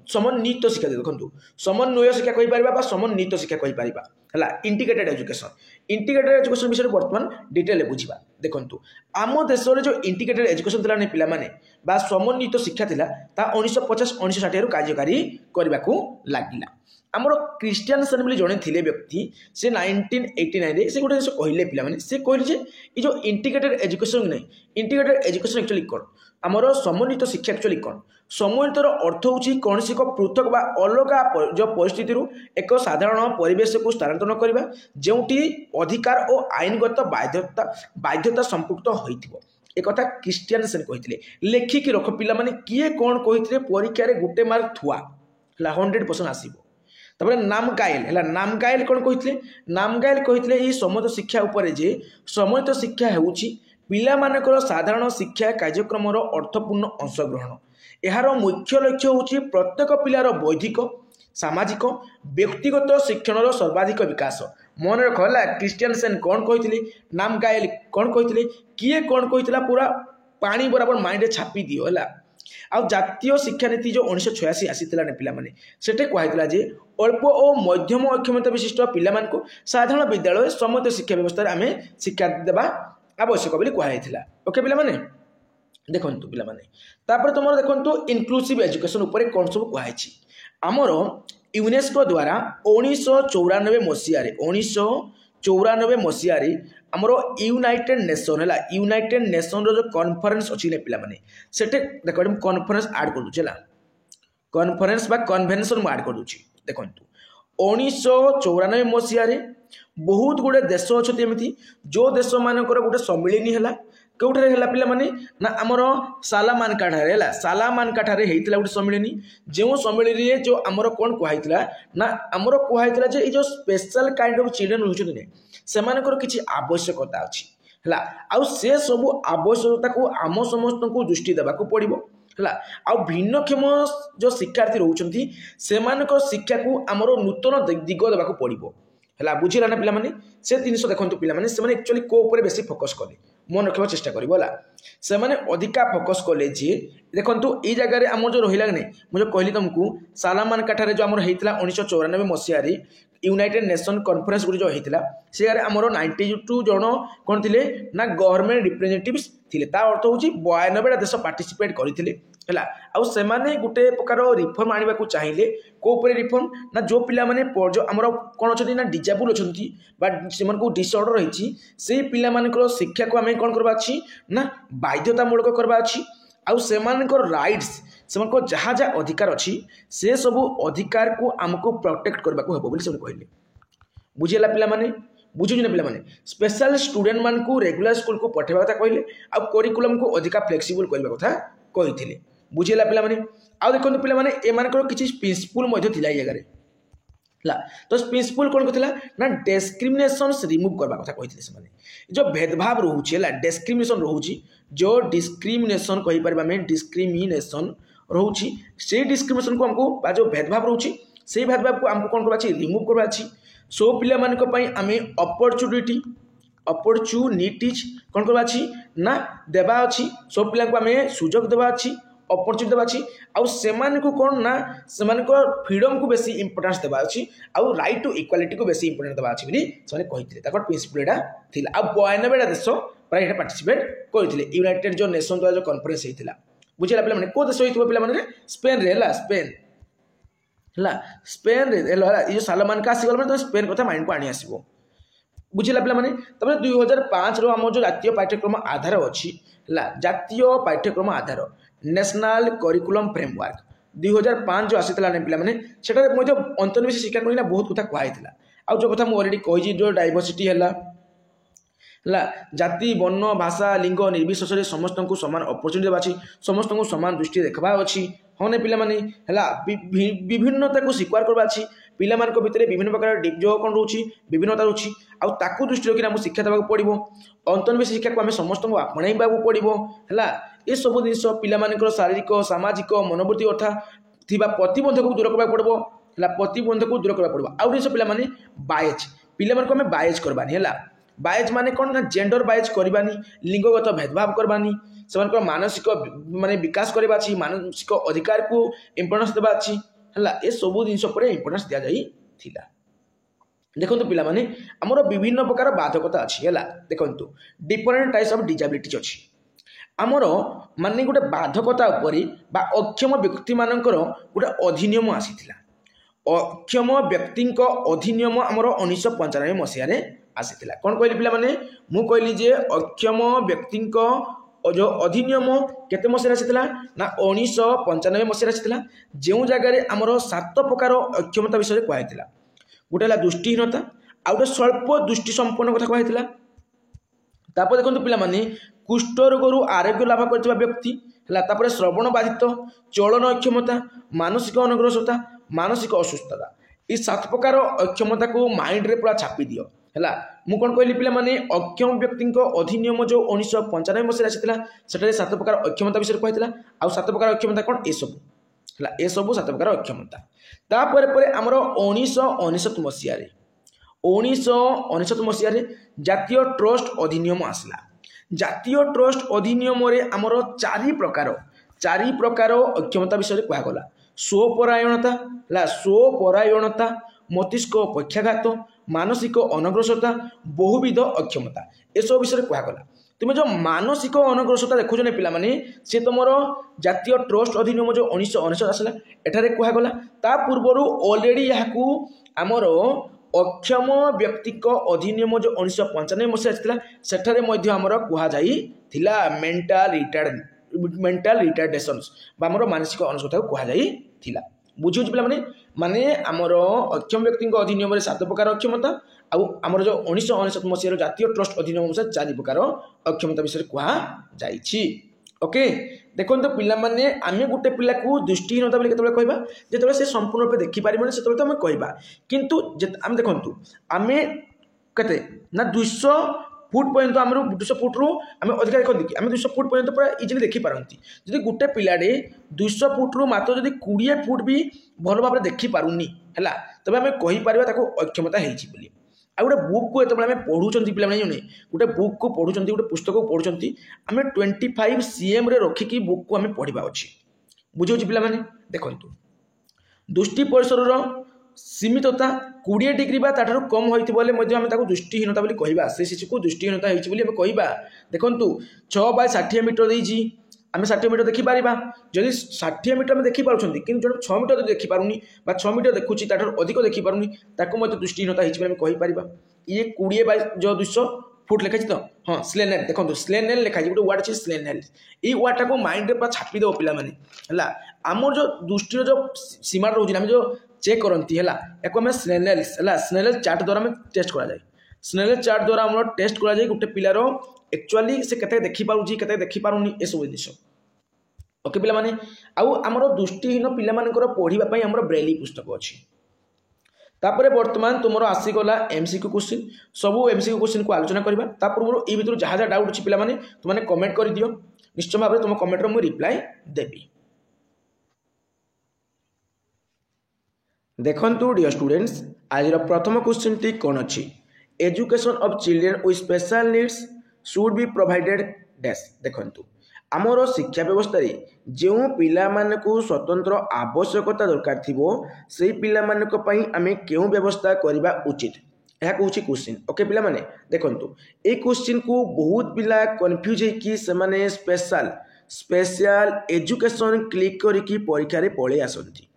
समन्वित शिक्षा देखो समन्वय शिक्षा कहीपर समन्वित शिक्षा कहीपर है इंटीग्रेटेड एजुकेशन विषय बर्तमान डिटेल बुझा देखो आम देश में जो इंटीग्रेटेड एजुकेशन था पिला समन्वित शिक्षा था 1950-1960 कार्यकारी करने को लगिला। आमर क्रिस्टियानसन बोली जड़े थे व्यक्ति से 1989 से गोटे जिन कहले पिला से कहले ये जो इंटीग्रेटेड एजुकेशन नहीं इंटीग्रेटेड एजुकेशन एक्चुअली कौन आमर समन्वित शिक्षा एक्चुअली कौन समन्वितर अर्थ होची कौन सी पृथक बा अलग जो परिस्थिति एक साधारण परिवेश को स्थानांतरण करने जोटी अधिकार और आईनगत बाध्यता संपुक्त होइथिबो एक कथा क्रिस्टियानसन कहते लेखिकी रख पिला माने किए कौन कहते परीक्षा रे गोटे मार्क थुआ 100% आसीबो। तबरे नामगाइल है नामगाइल कौन कहते नामगाइल कहते ये समन्वित शिक्षा उपर जे समन्वित शिक्षा होउची पिला मानकर साधारण शिक्षा कार्यक्रम अर्थपूर्ण अंशग्रहण यार मुख्य लक्ष्य होउची प्रत्येक पिलार बौद्धिक सामाजिक व्यक्तिगत शिक्षण सर्वाधिक विकास मन रख है क्रिस्टियानसन कौन कहते नामगाइल कौन कहते किए कौन कहता पूरा पानी बराबर माइंड छापी दियो है आउ जातीय शिक्षानीति जो 1986 आसीला पिलाने सेटे कहला जे अल्प और मध्यम अक्षमता विशिष्ट पिला साधारण विद्यालय समन्वित शिक्षा व्यवस्था आम शिक्षा देवा आवश्यक बोली कहला ओके पिलाने देखो पिलाने तापर तुम देखो इनक्लूसिव एजुकेशन उपर कौन सब कहुई आमर यूनेस्को द्वारा 1994 मसीह आमर यूनाइटेड नेशन है यूनाइटेड नेशन जो कॉन्फ्रेंस अच्छी पिलाने सेटे देखो कॉन्फ्रेंस ऐड कर दूचे कॉन्फ्रेंस बा कन्वेंशन ऐड कर दूची देखो 1994 मसीह बहुत गुड़े देश अच्छे एमती जो देश मानकर गोटे सम्मिलनी है कौटे है पिलाने ना आमर सालामानका ठारे है सालामानका ठारे होता गोटे सम्मिलनी जो सम्मिलनी जो आमर कौन कहुई ना आमर कहुई जे जो स्पेशल काइंड ऑफ चिल्ड्रेन रोचे से किसी आवश्यकता अच्छी है आउ से सब आवश्यकता को आम समस्त को दृष्टि देवाक पड़ो है आउ भिन्नक्षम जो शिक्षार्थी रोचंती से शिक्षा को आमर नूतन दिग देवाक पड़ो है बुझेगा ना पिलाने से जिन देखो पिलाने से एक्चुअली को बेसी फोकस कले मन रखा चेष्टा करा से अधिका फोकस कले जे देखो ये जगह आम जो रहा नहीं मुझे कहली तुमको सालामानका ठारे जो आम होता 1994 मसीह यूनाइटेड नेशन कॉन्फ्रेंस गुड़ी जो होता से आमर 92 जन कौन थे ना गवर्नमेंट रिप्रेजेंटेटिव्स थे अर्थ हूँ 92 देश पार्टिसिपेट करते है आउ से गोटे प्रकार रिफर्म आने को चाहिए कोपर रिफर्म ना जो पिला माने जो आमर कौन अच्छा ना डिजेबल अच्छा से डिसऑर्डर रही से पिला शिक्षा को आम कौन करवा ना बाध्यतामूलक करवा आउ से राइट्स से जहाँ जहाँ अधिकार अच्छी से सब अधिकार को आमको प्रोटेक्ट करने को हम कहले बुझेगा पिलाने बुझुना पिलाने स्पेशल स्टूडेंट मान को रेगुलर स्कूल को पठेवा कथा कहले आ करिकुलम को अधिका फ्लेक्सिबल करने कथा कही बुझेगा पिलाने आउ देखो पिलाने एमानकर किसी प्रिंसिपल थिला जगह है। तो प्रिंसिपल कौन कहला ना डिस्क्रिमिनेशन रिमूव करवा कथा कहते से जो भेदभाव रोचे है डिस्क्रिमिनेशन रोचे जो डिस्क्रिमिनेशन कही पार आम डिस्क्रिमिनेशन रोचे से डिस्क्रिमिनेशन को हमको जो भेदभाव रोचे से भेदभाव को आमको कौन करवा रिमूव करवा सो पिला आम अपॉर्चुनिटीज कौन करवा ना देवा अच्छी सब पिला आम सुजोग देवा अच्छी अपॉर्चुनिटी देवा अच्छी आउ सेमान को कौन ना सेमान को फ्रीडम को बेसी इंपोर्टेंस देवा अच्छी आउ राइट टू इक्वालिटी को बेसी इंपोर्टेंस देवा अच्छी बोली से कहते प्रिंसिपल एटा थिला आ 92 देश प्राय एटा पार्टिसिपेट करथिले यूनाइटेड जो नेशन द्वारा जो कॉन्फ्रेंस हेतिला बुझिला पिला माने को देश होइतबो पिला माने स्पेन रे हला स्पेन रे हला ये सालमान का आसीगल माने तो स्पेन कथा माइंड को आनी आसीबो बुझिला पिला माने तबे 2005 रो हम जो जातीय पाठ्यक्रम आधार अछि हला जातीय पाठ्यक्रम आधार नेशनल करिकुलम फ्रेमवर्क 2005 जो आसीतला ने पिला माने सेटा मध्ये अंतर्निवेश शिक्षा करिना बहुत कथा कहैतिला आ जो कथा मु ऑलरेडी कहि जो डाइवर्सिटी हला जाति वर्ण भाषा लिंग निर्विशेष समस्त को समान अपॉर्चुनिटी देवा समस्त को समान दृष्टि देखा अच्छी हाँ ने पिला माने हला विभिन्नता को स्वीकार करवा पिला मान भितर विभिन्न प्रकार जो कौन रोची विभिन्नता रोची आउ दृष्टि रखी आमको शिक्षा देवाक पड़ो अंतर्निवेश शिक्षा को आम समस्त को आपणाइबा पड़ो है ये सब जिन पिला शारीरिक सामाजिक मनोवृत्ति अर्थात थिबा प्रतिबंधक को दूर करबा पड़ो है प्रतिबंधक को दूर करबा पड़ो आउ जिन पिला माने बायज पिला मान को आम बायज करबानी है बायज माने कौन ना जेंडर बायज करबानी लिंगगत भेदभाव करबानी से मानसिक माने विकास करबा छी मानसिक अधिकार को इंपोर्टेंस देबा छी हला ए सब जिन पर इंपोर्टेंस दिया जाई थिला देखंतु पिला माने हमर विभिन्न प्रकार बाधकता अछि हला देखंतु डिफरेंट टाइप्स ऑफ डिसेबिलिटीज अछि हमर माने गोटे बाधकता उपरि बा अक्षम व्यक्ति मानकर गोटे अधिनियम आसीथिला अक्षम व्यक्तिक अधिनियम हमर 1995 मसिया रे आसीथिला कोन कहली पिला माने मु कहली जे अक्षम व्यक्तिक जो अधिनियम केते मसिया आसीथिला ना 1995 मसिया आसीथिला जो जगह आमर 7 प्रकार अक्षमता विषय कहैतिला गोटे है दृष्टिहीनता आ गोटे स्वल्प दृष्टि संपन्न कथा कहैतिला तापर देखंतु पिला माने कुष्ठ रोग आरोग्य लाभ करथिबा व्यक्ति है श्रवण बाधित चलन अक्षमता मानसिक अनग्रसरता मानसिक असुस्थता ये 7 प्रकार अक्षमता को माइंड रे पूरा छापी दियो है मु कौन कहली पिला माने अक्षम व्यक्ति अधिनियम जो 1995 मसीह आसीथिला सेटारे 7 प्रकार अक्षमता विषय कहैतिला आ 7 प्रकार अक्षमता कौन ए सब है ए सब 7 प्रकार अक्षमता तापर पर हमर 1999 मसीह रे 1999 मसीह रे जातीय ट्रस्ट अधिनियम आसला जातीय ट्रस्ट अधिनियम रे हमर 4 प्रकार अक्षमता विषय कहा गला स्वपरायणता मस्तिष्क पक्षाघात मानसिक अनग्रसरता बहुविध अक्षमता ए सब विषय कहगला तुम जो मानसिक अनग्रसरता देखुछ ने पिला माने से तुमर जातीय ट्रस्ट अधिनियम जो 1999 आसला एठारे कहगला ता पूर्वरु ऑलरेडी याकू हमर अक्षम व्यक्तिक अधिनियम जो 1995 मसीहा आसला सेठारे मध्य हमर कहा जाई थिला मेंटल रिटार्डेशंस बा हमर मानसिक अनग्रसरता को कहा जाई थिला बुझियो पिला माने आमर अक्षम व्यक्ति अधिनियम 7 प्रकार अक्षमता आमर जो 1999 मसीह जातीय ट्रस्ट अधिनियम 4 प्रकार अक्षमता विषय कहा जाइछि ओके देखो पिला माने आमे गोटे पिला को दृष्टिहीनता बोली केतबे कहबा जेतबे से संपूर्ण रूप देखि पारिबो सेतबे तो आमे कहबा किंतु आमे देखंतु आमे कते ना 200 फुट पर्यंत आम 200 फुट रु आम अधिक देखते आम 200 फुट पर्यंत पूरा इजिली देखिपारती जदि गोटे पिलाटे 200 फुट रु मात्र जदि 20 फुट भी भल भाव में देखिपारूनी है तबे आम कहीपर अक्षमता होगी आ गोटे बुक को जो पढ़ुं पे गोटे बुक को पढ़ुं गोटे पुस्तक को पढ़ुं आम 25 cm रे रखिकी बुक को आम पढ़ा अच्छी बुझे पे देखु दृष्टि परिसर सीमितता 20 डिग्री बा ताठारु कम होइति बोले मध्ये हम ताको दृष्टिहीनता बोली कहबा से शिशु को दृष्टिहीनता होइछि बोली हम कहबा देखंतु 6 बाय 60 मीटर देइछि आम 60 मीटर देखि पारिबा जदि 60 मीटर में देखि पारुछंती किंतु जण 6 मीटर देखि पारुनी बा 6 मीटर देखुछि ताठारु अधिक देखि पारुनी ताको मध्ये दृष्टिहीनता होइछि बोली हम कहि पारिबा ये 20 बाय जो 200 फुट लिखाछि तो हां स्लेनेल देखंतु स्लेनेल लिखाछि गोटे वर्ड अछि स्लेनेल ई वर्ड टाको माइंड रे पूरा छापी दो पिला माने हला हमर जो दृष्टि जो सीमा रहउछि हम जो चेक करती है एक स्नेनेल स्नेनेल चार्ट द्वारा टेस्ट करा जाए स्नेनेल चार्ट द्वारा हम टेस्ट करा जाए गोटे पिलार एक्चुअली से केते देखि पारुछि केते देखि पारुनी ए सब जिनिस ओके पिला माने आउ हमर दृष्टिहीन पिला मानकर पढिबा पई हमर ब्रेली पुस्तक अछि तापर बर्तमान तुम आसीगला एमसीक्यू क्वेश्चन सबू एमसीक्यू क्वेश्चन को आलोचना करवा ता पूर्व ये भितर जहाँ जहाँ डाउट अच्छी पे तुमने कमेंट कर दियो निश्चय भाव तुम कमेंट मुझे रिप्लाई देवी। देखंतु डियर स्टूडेंट्स आज प्रथम क्वेश्चन टी कौन अच्छी education of children with special needs should be provided dash. देखंतु आमर शिक्षा व्यवस्था जो पिला मानकु स्वतंत्र आवश्यकता दरकार थिबो से पिला मानक पई आमे केउ व्यवस्था करबा उचित यह कहूँ क्वेश्चन। ओके पिला माने देखंतु ए क्वेश्चन को बहुत पिला कंफ्यूज है कि से माने स्पेशल एजुकेशन क्लिक करके परीक्षा रे पळे आसंती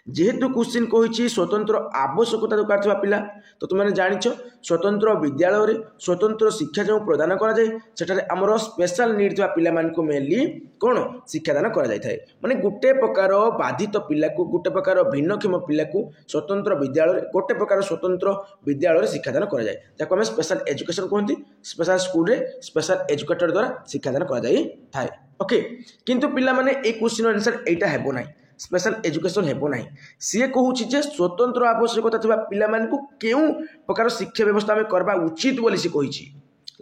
जेहेतु क्वेश्चन कही स्वतंत्र आवश्यकता दरकार थिबा पिला तो तुमने जानिछ स्वतंत्र विद्यालय रे स्वतंत्र शिक्षा जो प्रदान करा जाय सेठारे हमरो स्पेशल नीड थिबा पिला मान को मेनली कोन शिक्षादान करा जाय थाए माने गुटे प्रकार बाधित पिला को गुटे प्रकार भिन्नक्षम पिला को स्वतंत्र विद्यालय रे गोटे प्रकार स्वतंत्र विद्यालय रे शिक्षादान करा जाय जाको हम स्पेशल एजुकेशन कहंती स्पेशल स्कूल रे स्पेशल एजुकेटर द्वारा शिक्षादान करा जाय थाए। ओके किंतु पिला माने ए क्वेश्चन आंसर एटा हेबो नाही स्पेशल एजुकेशन हेबो नाही सी कहूँ जे स्वतंत्र आवश्यकता थिबा पिला मानकु केउ प्रकार शिक्षा व्यवस्था में करबा उचित बोली सी कहिछि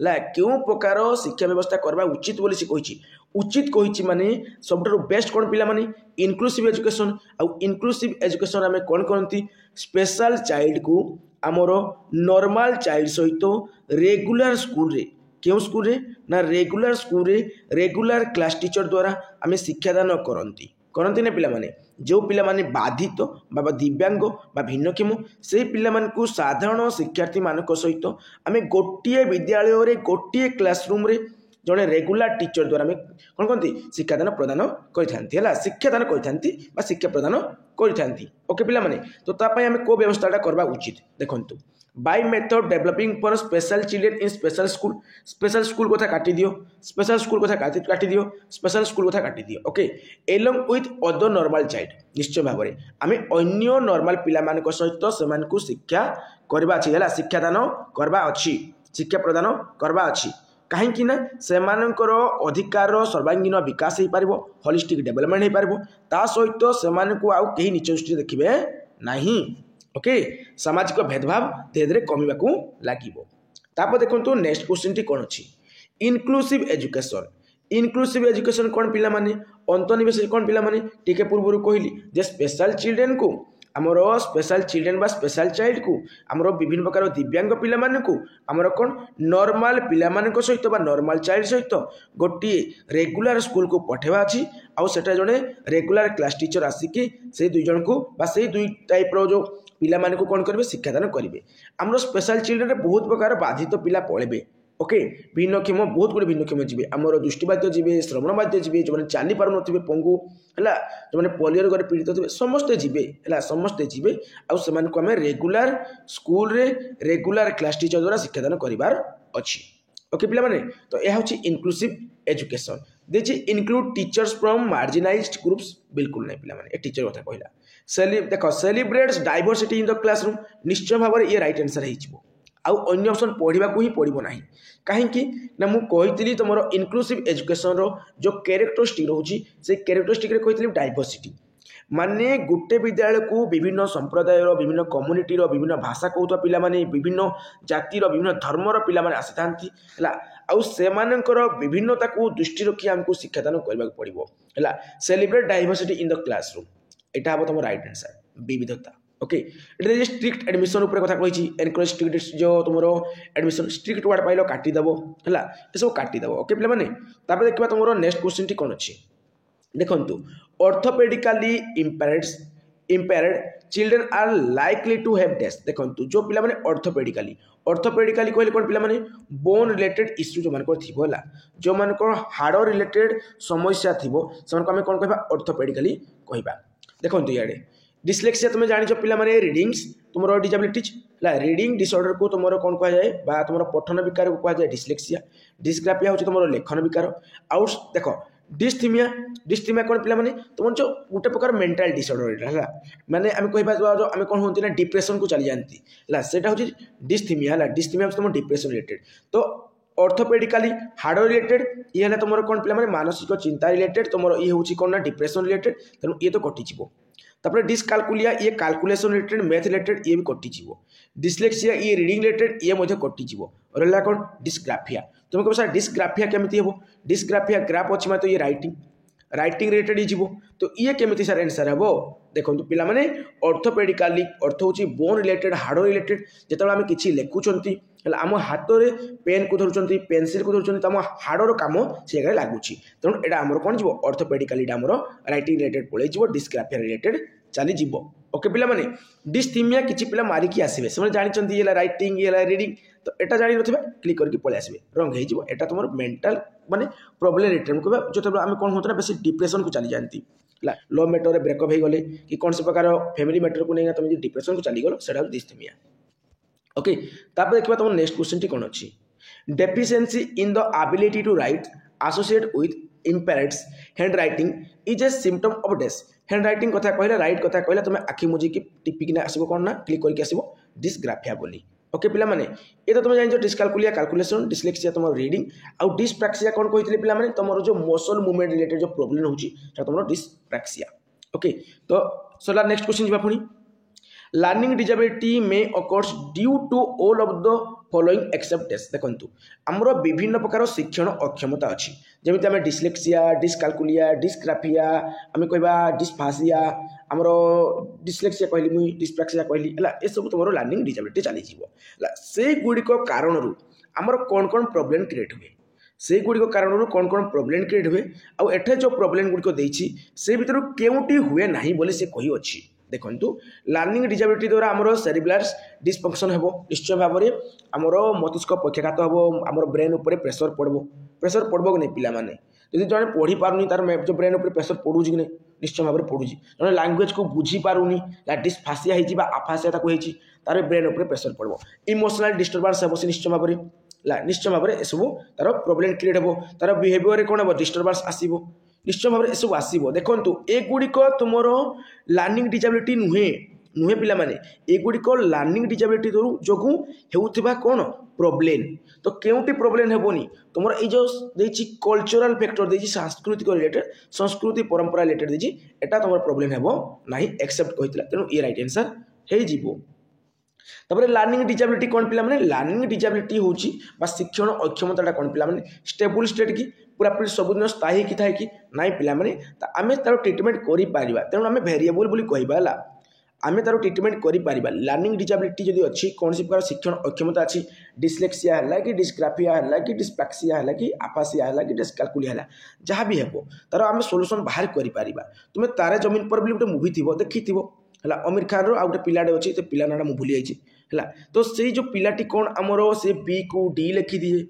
ला केउ प्रकार शिक्षा व्यवस्था करबा उचित बोली सी कहिछि उचित कहिछि माने सबटरो बेस्ट कोन पिला माने इनक्लूसिव एजुकेशन आ इनक्लूसिव एजुकेशन आमे कोन करंती स्पेशल चाइल्ड को हमरो नॉर्मल चाइल्ड सहित रेगुलर स्कूल रे केउ स्कूल रे ना रेगुलर स्कूल रे रेगुलर क्लास टीचर द्वारा आमे शिक्षादान करंती करती ना पिला माने जो पिला माने बाधित बा दिव्यांग बा भिन्नक्षम से पिला मान को साधारण शिक्षार्थी मानक सहित आमे गोटिए विद्यालय रे गोटिए क्लासरूम रे जड़े रेगुलर टीचर द्वारा कौन कहती शिक्षादान प्रदान कर शिक्षादान कर शिक्षा प्रदान कर। ओके पिला माने तो तापाई आमे को व्यवस्थाटा करबा उचित देखंतु by method developing for special children in special school कथा काटी दियो स्पेशल स्कूल कथा काटी दियो स्पेशल स्कूल कथा काटी दियो। Okay along with other normal child निश्चय भाव में आमे अन्य नॉर्मल पिला मानक सहित सेमान को शिक्षा करबा अछि हला शिक्षादान करबा अछि शिक्षा प्रदान करबा अछि कहीं ना सेमानकर अधिकार सर्वांगीन विकास हो पारिबो होलिस्टिक डेवलपमेंट हो पारिबो ता सहित सेमान को आउ केही नीच दृष्टि देखिबे नाही। ओके सामाजिक भेदभाव धीरे धीरे कमिबा को लागिबो। तापर देखंतु नेक्स्ट क्वेश्चन टी कोन अछि इनक्लूसिव एजुकेशन कोन पिला माने अंतर्निवेश कोन पिला माने टिके पूर्व कहली जे स्पेशल चिल्ड्रेन को आमर स्पेशल चिल्ड्रेन बा स्पेशल चाइल्ड को आमर विभिन्न प्रकार दिव्यांग पिला माने को आमर कोन नॉर्मल पिला माने को सहित बा नॉर्मल चाइल्ड सहित गोटी रेगुलर स्कूल को पठेबा अछि आ सेटा जने रेगुलर क्लास टीचर आसिकी से दुई जन को बा से दुई टाइप रो जो पिला माने को कोन करबे शिक्षादान करिवे आमर स्पेशल चिल्ड्रेन रे बहुत प्रकार बाधित पिला पळेबे। ओके भिन्नक्षम बहुत गुड़े भिन्नक्षम जी आमर दृष्टिबाध्य जी श्रवण बाध्य जी जो चली पार नो पंगु है जो पोलियो रोग पीड़ित थे समस्ते जीवे है समस्ते जीवे आम रेगुलर स्कूल रे रेगुलर क्लास टीचर द्वारा शिक्षादान करार अच्छी। ओके पिला माने तो यह हूँ इनक्लूसिव एजुकेशन देखिए इनक्लूड टीचर्स फ्रॉम मार्जिनाइज्ड ग्रुप्स बिल्कुल नहीं पिला माने टीचर कथा कहला देख celebrates diversity in the classroom निश्चय भाव में ये राइट आंसर हो आउ अन्य ऑप्शन पढ़ा ही पड़ो ना कहीं ना मुझे तुम इनक्लूसिव एजुकेशन रो जो कैरेक्टरिस्टिक रोची से कैरेक्टरिस्टिक रे कही डाइवर्सिटी माने गोटे विद्यालय को विभिन्न संप्रदाय विभिन्न कम्युनिटी विभिन्न भाषा कहूता पिला माने विभिन्न जातिर विभिन्न धर्मर पिला माने आसी थांती है आउ सेमानकर विभिन्नता को दृष्टि रखी आमको शिक्षादान करबा पड़िबो है celebrate diversity in the classroom एटा हम तुम राइट आंसर विविधता। ओके ये स्ट्रिक्ट एडमिशन उपर कथा कही एनकरेज स्ट्रिक्ट जो तुम एडमिशन स्ट्रिक्ट वार्ड पाइल काटिदेव है ये सब काटिदेव। ओके पे देखा तुम नेक्स्ट क्वेश्चन टी कौन अच्छी देखु orthopaedically impaired children are likely to have death देखो जो पिला माने ऑर्थोपेडिकली कहले कौन पिला माने बोन रिलेटेड इश्यू जो मानकर थिबो हला जो मानकर हाड़ रिलेटेड समस्या थिबो समान को कौन कहबा ऑर्थोपेडिकली कहबा। देखो इे डिस्लेक्सिया तुम जान पिला माने रीडिंग्स तुम डिजेबिलिटीज रीडिंग डिसऑर्डर को तुम कौन कह जाए बा तुम पठन विकार को कह जाए डिस्लेक्सिया डिस्ग्राफिया हूँ तुम लेखन विकार आउ देख डिस्थीमिया कौन पिला माने तुम जो गोटे प्रकार मेंटल डिसऑर्डर है माने आम कह जो आम कौन होती ना डिप्रेशन को चली जाती है हूँ डिस्थीमिया डिस्थीमिया तुम डिप्रेशन रिलेटेड तो ऑर्थोपेडिकली हाड़ रिलेटेड ये तुम कौन पिला माने मानसिक चिंता रिलेटेड तुम ये हूँ कौन ना डिप्रेशन रिलेटेड तेणु ये तो कटिज तापर डिसकालकुलिया ये कैलकुलेशन रिलेटेड मैथ रिलेटेड ये भी कटिଯିव डिस्लेक्सिया ये रीडिंग रिलेटेड ये मध्य कटिଯିव रहा कौन डिस्ग्राफिया तुम कह सर डिस्ग्राफिया केमी हम डिस्ग्राफिया ग्राफ अच्छी तो ये राइटिंग रिलेटेड हो तो ये केमी सर आंसर हम देखो पिला माने ऑर्थोपेडिकली अर्थ हूँ बोन रिलेटेड हाड़ रिलेटेड जो आम कि लिखुंट आम हाथ में पेन को धरुंच पेनसिल को धरुंच आम हाड़र कम से जगह लगुच तेणु यहाँ आम कौन जी ऑर्थोपेडिकली आमर राइटिंग रिलेटेड पलैव डिस्ग्राफिया रिलेटेड चलीज ओके पिला माने डिस्थीमिया किसी पिला मारिकी आसवे से जानते ये राइटिंग ये रीडिंग तो यहाँ जानी ना क्लिक करके पलि आसवे रंग होटा तुम मेंटल माने प्रॉब्लम रिलेटेड जो आम कौन होता है बेस डिप्रेशन को चली जाती लव मैटर ब्रेकअप हो गले कि कौन से प्रकार फैमिली मैटर को नहीं तुम डिप्रेशन को चलीगल से डिस्थीमिया ओके तापर देखा तुम नेक्स्ट क्वेश्चन टी कौन अच्छी deficiency in the ability to write associate with impaired hand writing is a symptom of डेस हैंड राइटिंग कथा कहले राइट कथा कहले तुम आखि मुझी टिपिकिना आसो कौन ना क्लिक करके आसो डिस्ग्राफिया बोली ओके पिला माने ये तो तुम जान डिस्कालकुलिया कैलकुलेशन डिस्लेक्सिया तुम रीडिंग आउ डिस्प्रैक्सिया कौन कहते पिला माने तुम जो मसल मूवमेंट रिलेटेड जो प्रॉब्लम होची तुम डिस्प्रैक्सिया ओके तो सला नेक्स्ट क्वेश्चन जीवा पुनी learning disability may occurs due to all of the following except this देखो आमर विभिन्न प्रकार शिक्षण अक्षमता अच्छी जमी आम डिस्लेक्सिया डिस्कालकुलिया डिस्ग्राफिया आम कह डिस्फासिया आमर डिस्लेक्सिया कहली मुई डिस्प्रैक्सिया कहली है सब तुम लर्निंग डिजेबिलिटी चली से गुड़िक कारण आमर कौन कौन प्रॉब्लम क्रिएट हुए से गुड़िक कारण कौन कौन प्रॉब्लम क्रिएट हुए आउ एठे जो प्रॉब्लम गुड़िक देछि से भितर केउटी हुए नाही बोली से कही अछि देखु लर्निंग डिजेबिलिटी द्वारा आमर सेरिब्रल डिस्फंक्शन हेबो निश्चय भाव में आमर मस्तिष्क पक्षाघात हेबो आमर ब्रेन उपर प्रेशर पड़बो कि नहीं पिला माने यदि जड़े पढ़ी पारुनी तार जो ब्रेन उपर प्रेशर पड़ू कि नहीं निश्चय भाव में पड़ूँ जड़े लैंग्वेज को बुझी पारुनी डिस्फासिया हो आफासिया तार ब्रेन उपर प्रेशर पड़बो इमोशनल डिस्टर्बांस हे निश्चय भाव में निश्चय भाव में सब तार प्रॉब्लम क्रिएट हेबो तार बिहेवियर कौन हम डिस्टर्बांस आसो निश्चय भाव में सब आसो देखो एगुड़िक तुम लर्निंग डिजेबिलिटी नुहे पिला माने एगुड़िक लर्निंग डिजेबिलिटी जो होउथिबा कौन प्रॉब्लम तो केउटी प्रॉब्लम हेबोनी तुम ये देछि कल्चरल फैक्टर देछि सांस्कृतिक रिलेटेड संस्कृति परंपरा रिलेटेड देछि एटा तुम प्रॉब्लम हेबो नाही एक्सेप्ट कहितला तेनु ये राइट आंसर हे जीवो तापर लर्निंग डिजेबिलिटी कौन पिला माने लर्निंग डिजेबिलिटी होची बा शिक्षण अक्षमता कौन पिला माने स्टेबल स्टेट की पूरा पूरी सबुदिन स्थायी कि थाए कि नाई पिला माने आमे तार ट्रिटमेंट करि पारिबा तेणु आमे वेरिएबल बोली कहबा ला आमे तार ट्रिटमेंट करि पारिबा लर्निंग डिजेबिलिटी जदि अछि कौन सी प्रकार शिक्षण अक्षमता अछि डिस्लेक्सिया है कि डिस्ग्राफिया है कि डिस्प्रैक्सिया है कि आफासिया है कि डिस्कालकुलिया है जहाँ भी हेबो तार आमे सॉल्यूशन बाहर करि पारिबा तुमे तारे जमीन पर बोली गोटे मूवी थिबो देखिथिबो है आमिर खान रो आ गोटे पिलाटे अच्छी तो पिला नाटा मुझे भूली जाइए है तो से जो पिलाटी कौन आमर से बी को डी लिखी दिए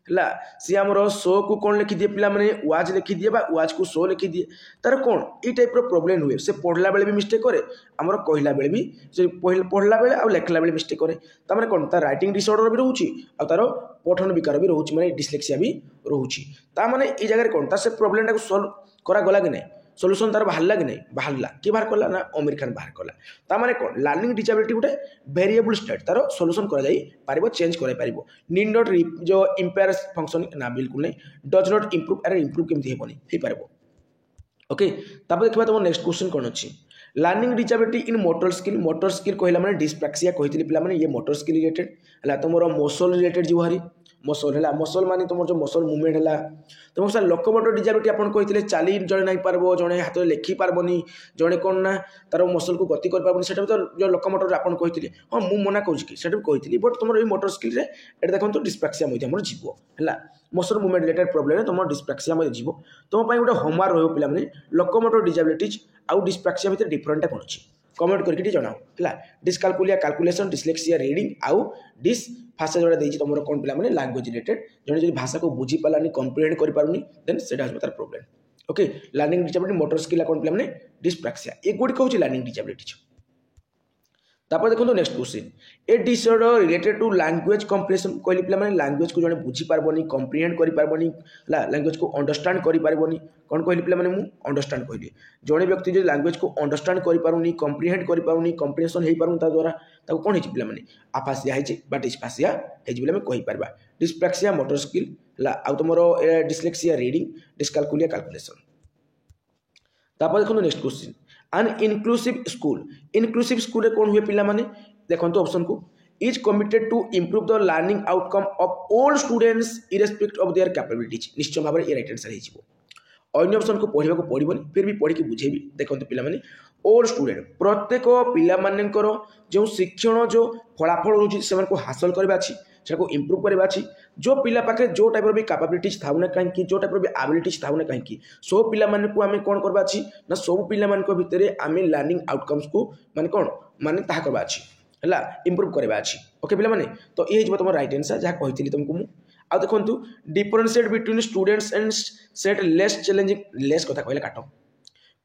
है सी आमर शो को कौन लिखी दिए पिला माने वाज लिखी दिए वाज को शो लिखी दिए तार कौन ये टाइप प्रॉब्लम हुए से पढ़ला बेले भी मिस्टेक करे आमर कहला बेले भी से पढ़ला बेले आ लेखला बेले मिस्टेक करे तार कौन तार राइटिंग डिसऑर्डर भी रोचे आ तार पठन विकार भी रोचे माने डिस्लेक्सिया भी रोचे ता माने ये जगह कौन तार से प्रॉब्लम टाक सॉल्व करा गला कि नहीं सॉल्यूशन तार बाहरला कि नहीं बाहरला किए बाहर कला ना आमिर खान बाहर कला ता माने कौन लर्निंग डिजेबिलिटी गोटे वेरिएबल स्टेट तार सॉल्यूशन करा जाई पारिबो चेंज करा पारिबो नीड नॉट जो इम्पेयर फंक्शन ना बिल्कुल नहीं डज नॉट इंप्रूव अरे इंप्रूव केमती हेबोनी हे पारिबो ओके तापर देखबा तुम नेक्स्ट क्वेश्चन कौन अछि लर्निंग डिजेबिलिटी इन मोटर स्किल कहला माने डिस्प्रैक्सिया कहितली पिला माने ये मोटर स्किल रिलेटेड हला तुमरो मसल रिलेटेड जो हरी मसल है मसल माने तुम जो मसल मूवमेंट है तुम सर लोकोमोटर डिजेबिलिटी आपन कहते चली जड़े नहीं पारबो जड़े हाथ में लिखि पारबनी जड़े कौन ना तार मसल को गति कर पारबनी सेटा तो जो लोकोमोटर आपन कहते हाँ मुझे मना करी कहती बट तुम मोटर स्किल ये देखो तो डिस्प्रैक्सिया जीव है मसल मूवमेंट रिलेटेड प्रॉब्लम तुम डिस्प्रैक्सिया जीव तुम गोटे होमवर्क रही पिला माने लोकोमोटर डिजेबिलिटीज आउ डिस्प्रैक्सिया भितर डिफरेंट कौन अच्छी कमेंट करके जनाओ है डिस्कालकुलिया कैलकुलेशन डिस्लेक्सिया रीडिंग आउ डिस्फासिया जोड़ा देछि तुम कौन पिला माने लैंग्वेज रिलेटेड जड़े जो भाषा को बुझी पारानी कम्प्रिहेंड कर पारुनी देन सेटा हज तार problem okay learning disability motor skill कौन पिला माने डिस्प्रैक्सिया ए गुड कहूँ लर्निंग डिजेबिलिटी तापर देखो नेक्स्ट क्वेश्चन ए disorder related to language comprehension कहली पिला माने लैंग्वेज को जड़े बुझी पारबनी कम्प्रिहेंड कर पारबनी लैंग्वेज को अंडरस्टैंड कर पारबनी कौन कहली पिला माने मु अंडरस्टैंड कहली जड़े व्यक्ति जो लैंग्वेज को अंडरस्टैंड कर पारुनी कम्प्रिहेंड कर पारुनी कम्प्रिहेंशन हो पारुनी ता द्वारा ताको कौन है पिला माने आफासिया है बा डिस्फासिया है बोले आम कहि पारबा डिस्प्रैक्सिया मोटर स्किल आ तुमरो डिस्लेक्सिया रीडिंग डिस्कालकुलिया कैलकुलेशन तापर देखो next question an inclusive school रे कौन हुए पिला माने देखो ऑप्शन को is committed to improve the learning outcome of all students irrespective of their capabilities निश्चय भाव ये राइट आंसर हो अन्य ऑप्शन को पढ़ा पड़ोनी फिर भी पढ़ी बुझेबी देखो पे ऑल स्टूडेंट प्रत्येक पिलामानकर जो शिक्षण जो फलाफल रोचे से हासिल करवा अच्छी से इम्प्रूव करवा अच्छी जो पिला पाखे जो टाइप भी कैपेबिलिटीज थाउ ना कहीं जो टाइप भी एबिलिटीज थाउ ना कहीं सब पिला को आम कौन करवा अच्छी ना सब पिला भितर आम लर्निंग आउटकम्स को माने कौन माने ताहा करवा अच्छी है इम्प्रूव करवा अच्छी ओके पिला माने तो ये तुम राइट आंसर जहाँ कही तुमको मुझे आ देखो differentiate between students and set less challenging less कथा कहले काट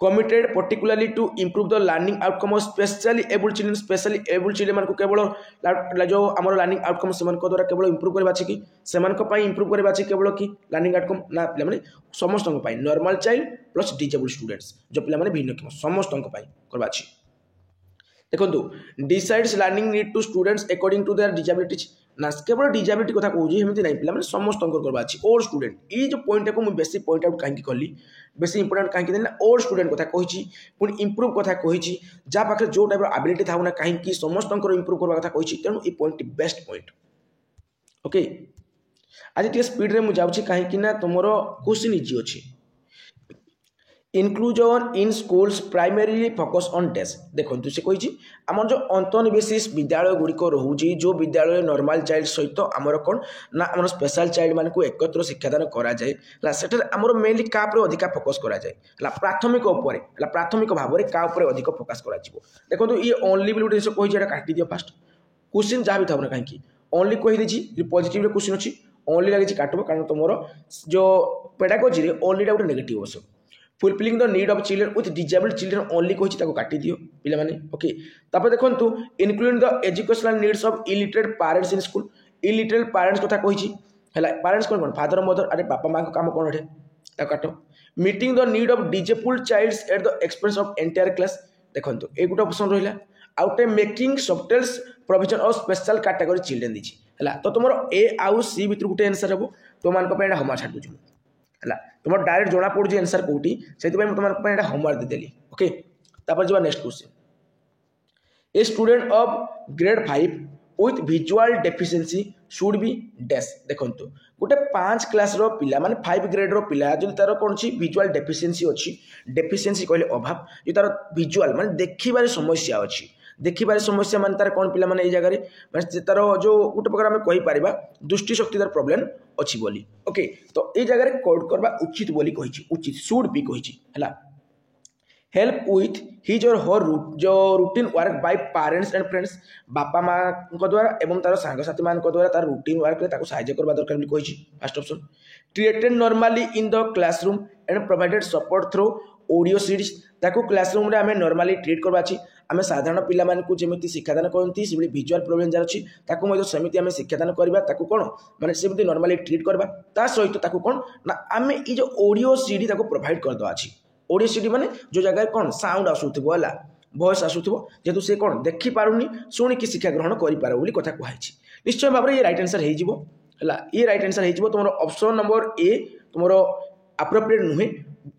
committed particularly to improve the learning outcome of specially able children मान को केवल जो आमर लर्निंग आउटकम से द्वारा केवल इम्प्रूव करवा कि से इम्प्रूव करवा केवल कि लर्निंग आउटकम ना पे समस्त normal child plus disable students जो पे भिन्नक्षम समस्त करवा देखो decides learning need to students according to their disabilities ना केवल डिजेबिलिटी कथा कहूँ एमती नहीं पे समस्त करवा ओल्ड स्टूडेंट ये जो पॉइंट को मुझे बेसी पॉइंट आउट कहीं कली बेसी इंपोर्टेंट कहीं देना ओल्ड स्टूडेंट कथा कही पुणी इम्प्रूव कथा कही जहाँ पाखे जो टाइप एबिलिटी था ना कहीं समस्त इम्प्रूव करवा कथा कही तेणु ये पॉइंट बेस्ट पॉइंट ओके आज टे स्पीड में मुझे कहीं तुम क्वेश्चन इजी अच्छी inclusion in schools primarily focus on dash देखो से कही आम जो अंतर्निवेशित विद्यालय गुड़िक रोचे जो विद्यालय नॉर्मल चाइल्ड सहित आमर कौन ना आम स्पेशल चाइल्ड मान को एकत्र शिक्षादान कराए से आमर मेनली क्या अधिका फोकस कराए प्राथमिक प्राथमिक भाव में क्या अधिक फोकस कर देखो ये ओनली भी गोटे जिन कही काटी दियो फास्ट क्वेश्चन जहाँ भी था ना कहीं ओनली कहीदे पॉजिटिव क्वेश्चन अच्छी ओनली लगे काटब कारण तुम जो पेडागोजी ओनली गोटे negative option fulfilling the need of children with disabled children only कही काटी दियो पिला माने ओके तापर देखंतु including the educational needs of illiterate parents in school illiterate parents कथा कही है पेरेंट्स कौन कौन फादर मदर अरे बापा माँ काम कौन है काट meeting the need of disabled childs at the expense of entire class देखंतु ए गोटे ऑप्शन रहिला आउटे making softwares provision of special category children दीची है तो तुम ए आउ सी भितर गोटे आंसर हम तुम मान होमवर्क छाड़ दूँ है तुम डायरेक्ट जना पड़ू आंसर कौटी से तुम होमवर्क देदेली ओके तापर जब next question a student of grade 5 with visual deficiency should be dash देखो गोटे 5 क्लास रो पिला माने 5 ग्रेड रो पिला जो तार कौन सी विजुअल डेफिशिएंसी अच्छी डेफिशिएंसी कहले अभाव जो तार विजुअल माने देखिबार समस्या अच्छी देखिबार समस्या मान तार कौन पिला माने ए जगह माने तार जो गोटे प्रकार आम कहि पारिबा दृष्टि शक्ति तार प्रॉब्लम अच्छी बोली ओके तो ये जगह कोड करवा उचित बोली कही उचित शुड भी कही है हेल्प विथ हिज और हर जो routine work by parents and friends बापा माँ द्वारा एवं तार सांगसाथी मान द्वारा तार रूटीन वर्क साहाय्य करवा दरकार भी कही first option treated normally in the classroom and provided support through audio series ताको क्लासरूम रे आमे नॉर्मली ट्रीट करवा छी आमे साधारण पिला मान को जेमिति शिक्षादान करती से विजुअल प्रॉब्लम जार अछि ताको मय सेमिति आमे शिक्षादान करबा ताको कोन माने सेमिति नॉर्मली ट्रीट करबा ता सहित ताको कोन ना आमे ई जो ऑडियो सीडी ताको प्रोवाइड कर दो अछि ऑडियो सीडी माने जो जगह कोन साउंड आसुथबो हला वॉइस आसुथबो जेतु से कोन देखि पारुनी सुनी कि शिक्षा ग्रहण करि पारो बोली कथा कहै छी निश्चय भाबरे ये राइट आंसर हे जिवो हला ये राइट आंसर हे जिवो तमरो ऑप्शन नंबर ए तमरो अप्रोप्रिएट नुहे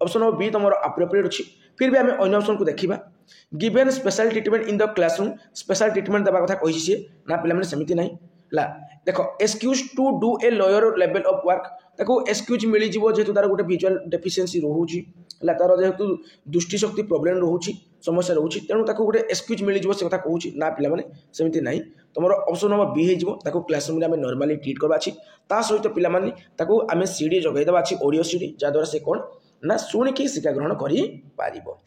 ऑप्शन नंबर बी तमरो अप्रोप्रिएट अछि फिर भी आमे अन्य ऑप्शन को देखिबा given special treatment in the classroom special treatment दबा कथा कहि छी ना पिला माने समिति नाही ला देखो excuse to do a lower level of work ताको एक्सक्यूज मिली जीवो जेतु तार गोटे विजुअल डेफिशिएंसी रहउची ला तार जेतु दृष्टि शक्ति प्रॉब्लम रहउची समस्या रहउची तेनु ताको गोटे एक्सक्यूज मिली जीवो से कथा कहउची ना पिला माने समिति नाही तमरो ऑप्शन नंबर बी हे जीवो ताको क्लासरूम रे आमे नॉर्मली ट्रीट करबा छी ता सहित पिला माने ताको आमे सीडी जगै दबा छी ऑडियो सीडी जा द्वारा से कोन ना सुनी कि शिक्षा ग्रहण करि पारिबो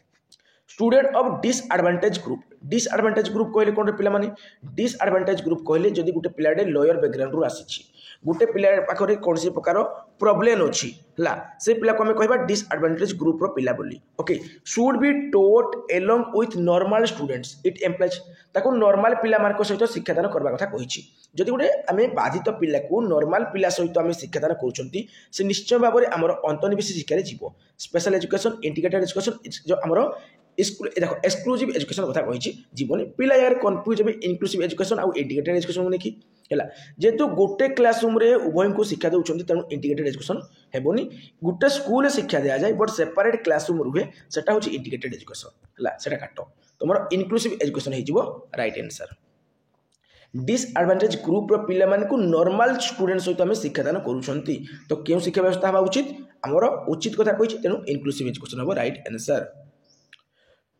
स्टूडेंट ऑफ डिसएडवांटेज ग्रुप कहले कौन पिला माने डिसएडवांटेज ग्रुप कहले जदि गोटे पिलाडे लोअर बैकग्राउंड रु आसीछि गोटे पिला पाखरे कौन सी प्रकार प्रॉब्लम अछि हला से पिला को हमें कहबा डिसएडवांटेज ग्रुप रो पिला बोली okay should be taught along with normal students it implies ताको नॉर्मल पिला मान को सहित शिक्षादान करबा कथा कहिछि जदि गोटे आमे बाधित पिला को नॉर्मल पिला सहित आमे शिक्षादान करूछंती से निश्चय भाव में हमर अंतर्निवेश शिक्षा रे जीवो स्पेशल एजुकेशन इंटीग्रेटेड एजुकेशन जो हमर स्कूल देखो एक्सक्लूसिव एजुकेशन कथा कही जीवन पिला यार कन्फ्यूज हे इनक्लूसिव एजुकेशन आउ इंटीग्रेटेड एजुकेशन देखी है जेहेतु गोटे क्लासरूम रे उभय को शिक्षा दौरान तेणु इंटीग्रेटेड एजुकेशन हेबनी गोटे स्कूल शिक्षा दि जाए बट सेपरेट क्लासरूम रुहे सेटा हूँ इंटीग्रेटेड एजुकेशन है काट तुम इनक्लूसिव एजुकेशन हो राइट आंसर डिसएडवांटेज ग्रुप पिला मानकु नॉर्मल स्टूडेंट सहित आम शिक्षादान करूछंती तो क्यों शिक्षा व्यवस्था हवा उचित आमर उचित कथा कही तेणु इनक्लूसिव एजुकेशन हम right answer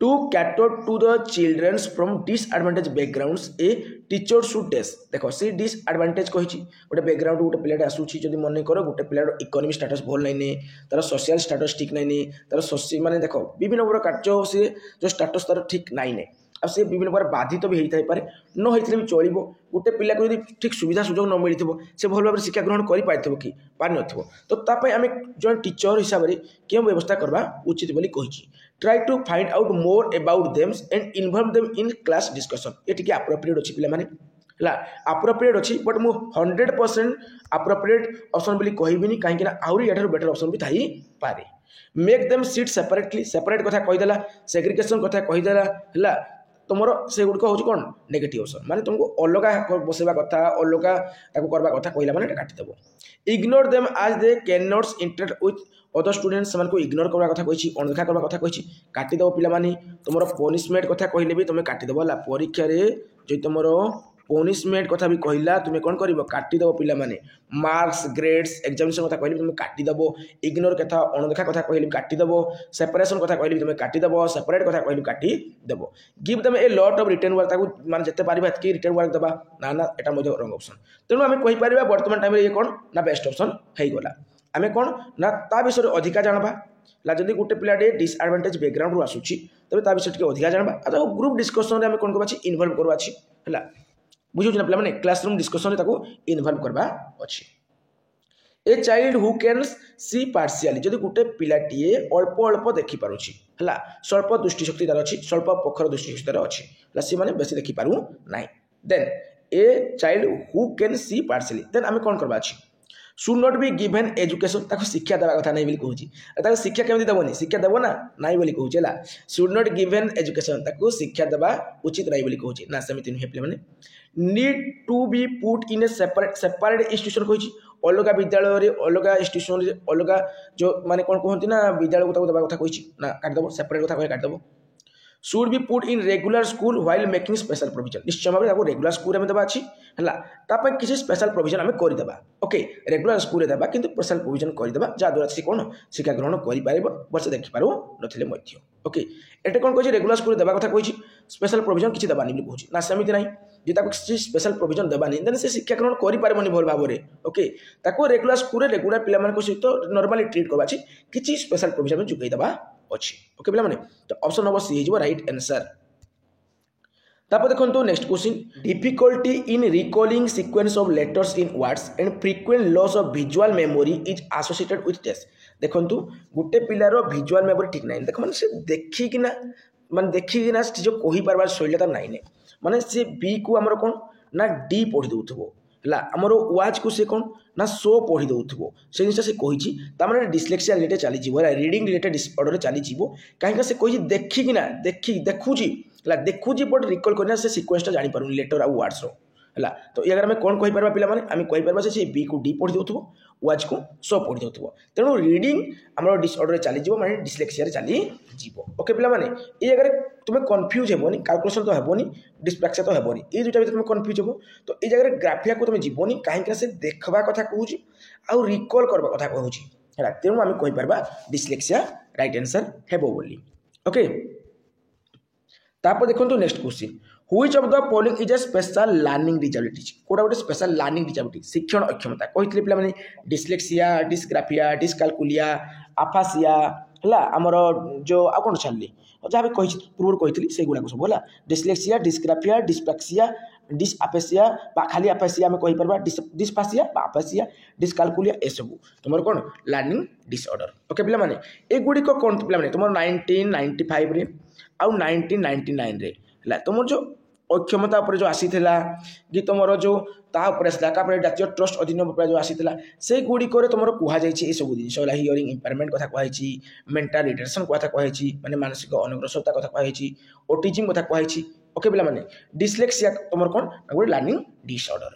to cater to the childrens from disadvantage backgrounds ए टीचर शुड डेस देखो सी डिसएडवांटेज कही गोटे बैकग्राउंड गोटे पिलाटे आसूची जदि मन कर गोटे पिलार इकोनॉमिक स्टेटस भल नहीं तार सोशल स्टेटस ठीक नहीं तार माने देखो विभिन्न प्रकार कार्य सी जो स्टेटस तार ठीक नहीं अब से विभिन्न प्रकार बाधित भी होता है न होते भी चलो गोटे पिला को यदि ठीक सुविधा सुजोग न मिली से भल भाव शिक्षा ग्रहण कर कि पार न तो तापाई आम जो टीचर हिसाब से क्यों व्यवस्था करवा उचित बोली कही try to find out more about them and involve them in class discussion ये टी अप्रोप्रिएट अच्छी पे है अप्रोप्रिएट अच्छी बट मु 100% अप्रोप्रिएट ऑप्शन बोली कहबी कहीं आहरी या बेटर ऑप्शन भी थी पारे make them seat separately separate कथा कहीदेला सेग्रीगेशन कथा कहीदेला है तुम से गुड़िक हूँ कौन नेगेटिव ऑप्शन माने तुमको अलग बसवा कथा अलग करवा कथा कहला माने काटिदेव इग्नोर देम आज they can not interact with other students को इग्नोर करवा कथा कही अणदेखा करवा कथा कही काटिदेव पिलामानी तुम पनिशमेंट कथा कहले भी तुम काटिदेव परीक्षा जो तुम पनिशमेंट कथा भी कहला तुम्हें कौन कर काटिदेव पिला माने मार्क्स ग्रेड्स एग्जामिनेशन कथा कहले तुम काटिदेव इग्नोर कथा अणदेखा कथा कहले काटिदेव सेपरेशन कथा कहले तुम काटिदेव सेपरेट कथा कहले काटिदेव give them a lot of return work माने जते पारिबा कि रिटर्न वर्क देबा ना ना एटा मध्य रंग ऑप्शन तेणु आम कहि परिबा वर्तमान टाइम ये कौन ना बेस्ट ऑप्शन है गला आम कौन ना ता विषय अधिका जानबा जदि गोटे पिलाटे डिसएडवांटेज बैकग्राउंड रू आसुची तबे ता विषय टिके अधिका जानबा तो ग्रुप डिस्कशन रे आम कौन करबा इन्वॉल्व करबा अछि हला बुझुछ ना पिला माने क्लासरूम डिस्कशन रे ताको इन्वॉल्व करबा अछि ए child who can see partially जदि गोटे पिलाटीए अल्प अल्प देखि पारुछि हला स्वल्प दृष्टिशक्ति तार अछि स्वल्प प्रखर दृष्टिशक्ति तार अछि हला सी माने बेसी देखि पारु नाही then a child who can see partially then आम कौन करबा अछि should not be given education ताको शिक्षा देवा कथा नहीं बोली कहूँ ताको शिक्षा केमती देवनी शिक्षा देव ना नहीं बोली कहूँ है शुड नॉट गिवन एजुकेशन ताको शिक्षा देवा उचित नहीं बोली कहूँ ना सेमती नुहे पे मैंने need to be put in a separate institution कही अलग विद्यालय अलग इंस्टीट्यूशन अलग जो माने कौन कहते ना विद्यालय को देवा कथा कही ना काटिदेव सेपरेट कथा कह काटिदेव should be put in regular school while making special provision निश्चय भाव में रेगुलर स्कूल में देवा अच्छी है किसी स्पेशल प्रोविजन आम करदे ओके रेगुलर स्कूल देवा किंतु स्पेशल प्रोविजन करदे जहाँद्वारा से कौन शिक्षा ग्रहण कर देखिपार नी ओके एटे कौन कही रेगुलर स्कूल देवा कथा कही स्पेशल प्रोविजन किसी देवानी बोली कहूँ ना सेमती ना जी किसी स्पेशल प्रोविजन देवानी देन से शिक्षा ग्रहण करें भल भाव में ओके रेगुलर स्कूल रेगुलर पिला सहित नॉर्मली ट्रीट करवा किसी स्पेशल प्रोविजन जोगेदेवा अच्छी ओके पिला तो ऑप्शन नंबर सी हो राइट आंसर तापर देखो next question difficulty in recalling sequence of letters in words and frequent loss of visual memory is associated with test देखो गोटे पिलार विजुअल मेमोरी ठीक ना देख मैंने से देखिकिना माने देखिकिना जो कही पारबार शैली तार नाई माने से बी को आमर कौन ना डी पढ़ी दउथबो है आमर वाच को से कौन ना सो पढ़ी दउथबो से जिनिस से कहिछि ता माने डिस्लेक्सिया रिलेटेड चली जीवो रीडिंग रिलेटेड डिसऑर्डर चली जीवो काहे से कहिछि देखिकिना देखुछि देखुछि बट रिकॉल करना से सीक्वेंसटा जानि पारुनी लेटर आ वर्ड्स रो है तो ये अगर आम कौन कहि पारबा पिला माने आम कहि पारबा से बी को डी पढ़ी दउथबो वाच को सो पढ़ी दउथबो तेणु रीडिंग आमर डिसऑर्डर चली जीवो माने डिस्लेक्सिया चली जीवो ओके पिला माने ये अगर तुम्हें कन्फ्यूज हेबनी कैलकुलेशन तो हेबनी डिस्प्लेक्सिया तो हेबनी ये दुटा भीतर तुम कन्फ्यूज हेबो तो ये जगह ग्राफिया को तुम जीवनी कहीं से देखवा कथा कहूँ आउ रिकॉल करवा कथा कहूँ है तेणु आम कहि पारबा डिस्लेक्सिया राइट आंसर हेबो बोली ओके तापर देखो next question which of the following is a special learning disability कोडा गोटे स्पेशल लर्निंग डिसेबिलिटी शिक्षण अक्षमता कही पे मैंने डिस्लेक्सिया डिस्ग्राफिया डिस्कालकुलिया आफासिया है आमर जो आ कौन छाड़ी जहाँ भी कही पूर्व कही से गुड़ाक सब है डिस्लेक्सिया डिस्ग्राफिया डिस्प्लेक्सिया डिसआफेसिया खाली आफेसिया आम कहीपर डिस्फासिया आफेसिया डिस्कालकुलिया ए सब तुम कौन लर्निंग डिसऑर्डर ओके पे मैंने एगुड़िक कौन पे तुम 1995 आउ 1999 रे है तुम जो अक्षमता जो आसी कि तुम जो तापर जातीय ट्रस्ट अधीन जो आसी से गुड़िक तुम कहुई सब जिन हियरिंग इम्पेयरमेंट कथा कही मेंटल रिटार्डेशन कथा कही माने मानसिक अनग्रसरता कथा कही ऑटिज्म कथा कही ओके पे मैंने डिस्लेक्सिया तुम कौन गोटे लर्निंग डिसऑर्डर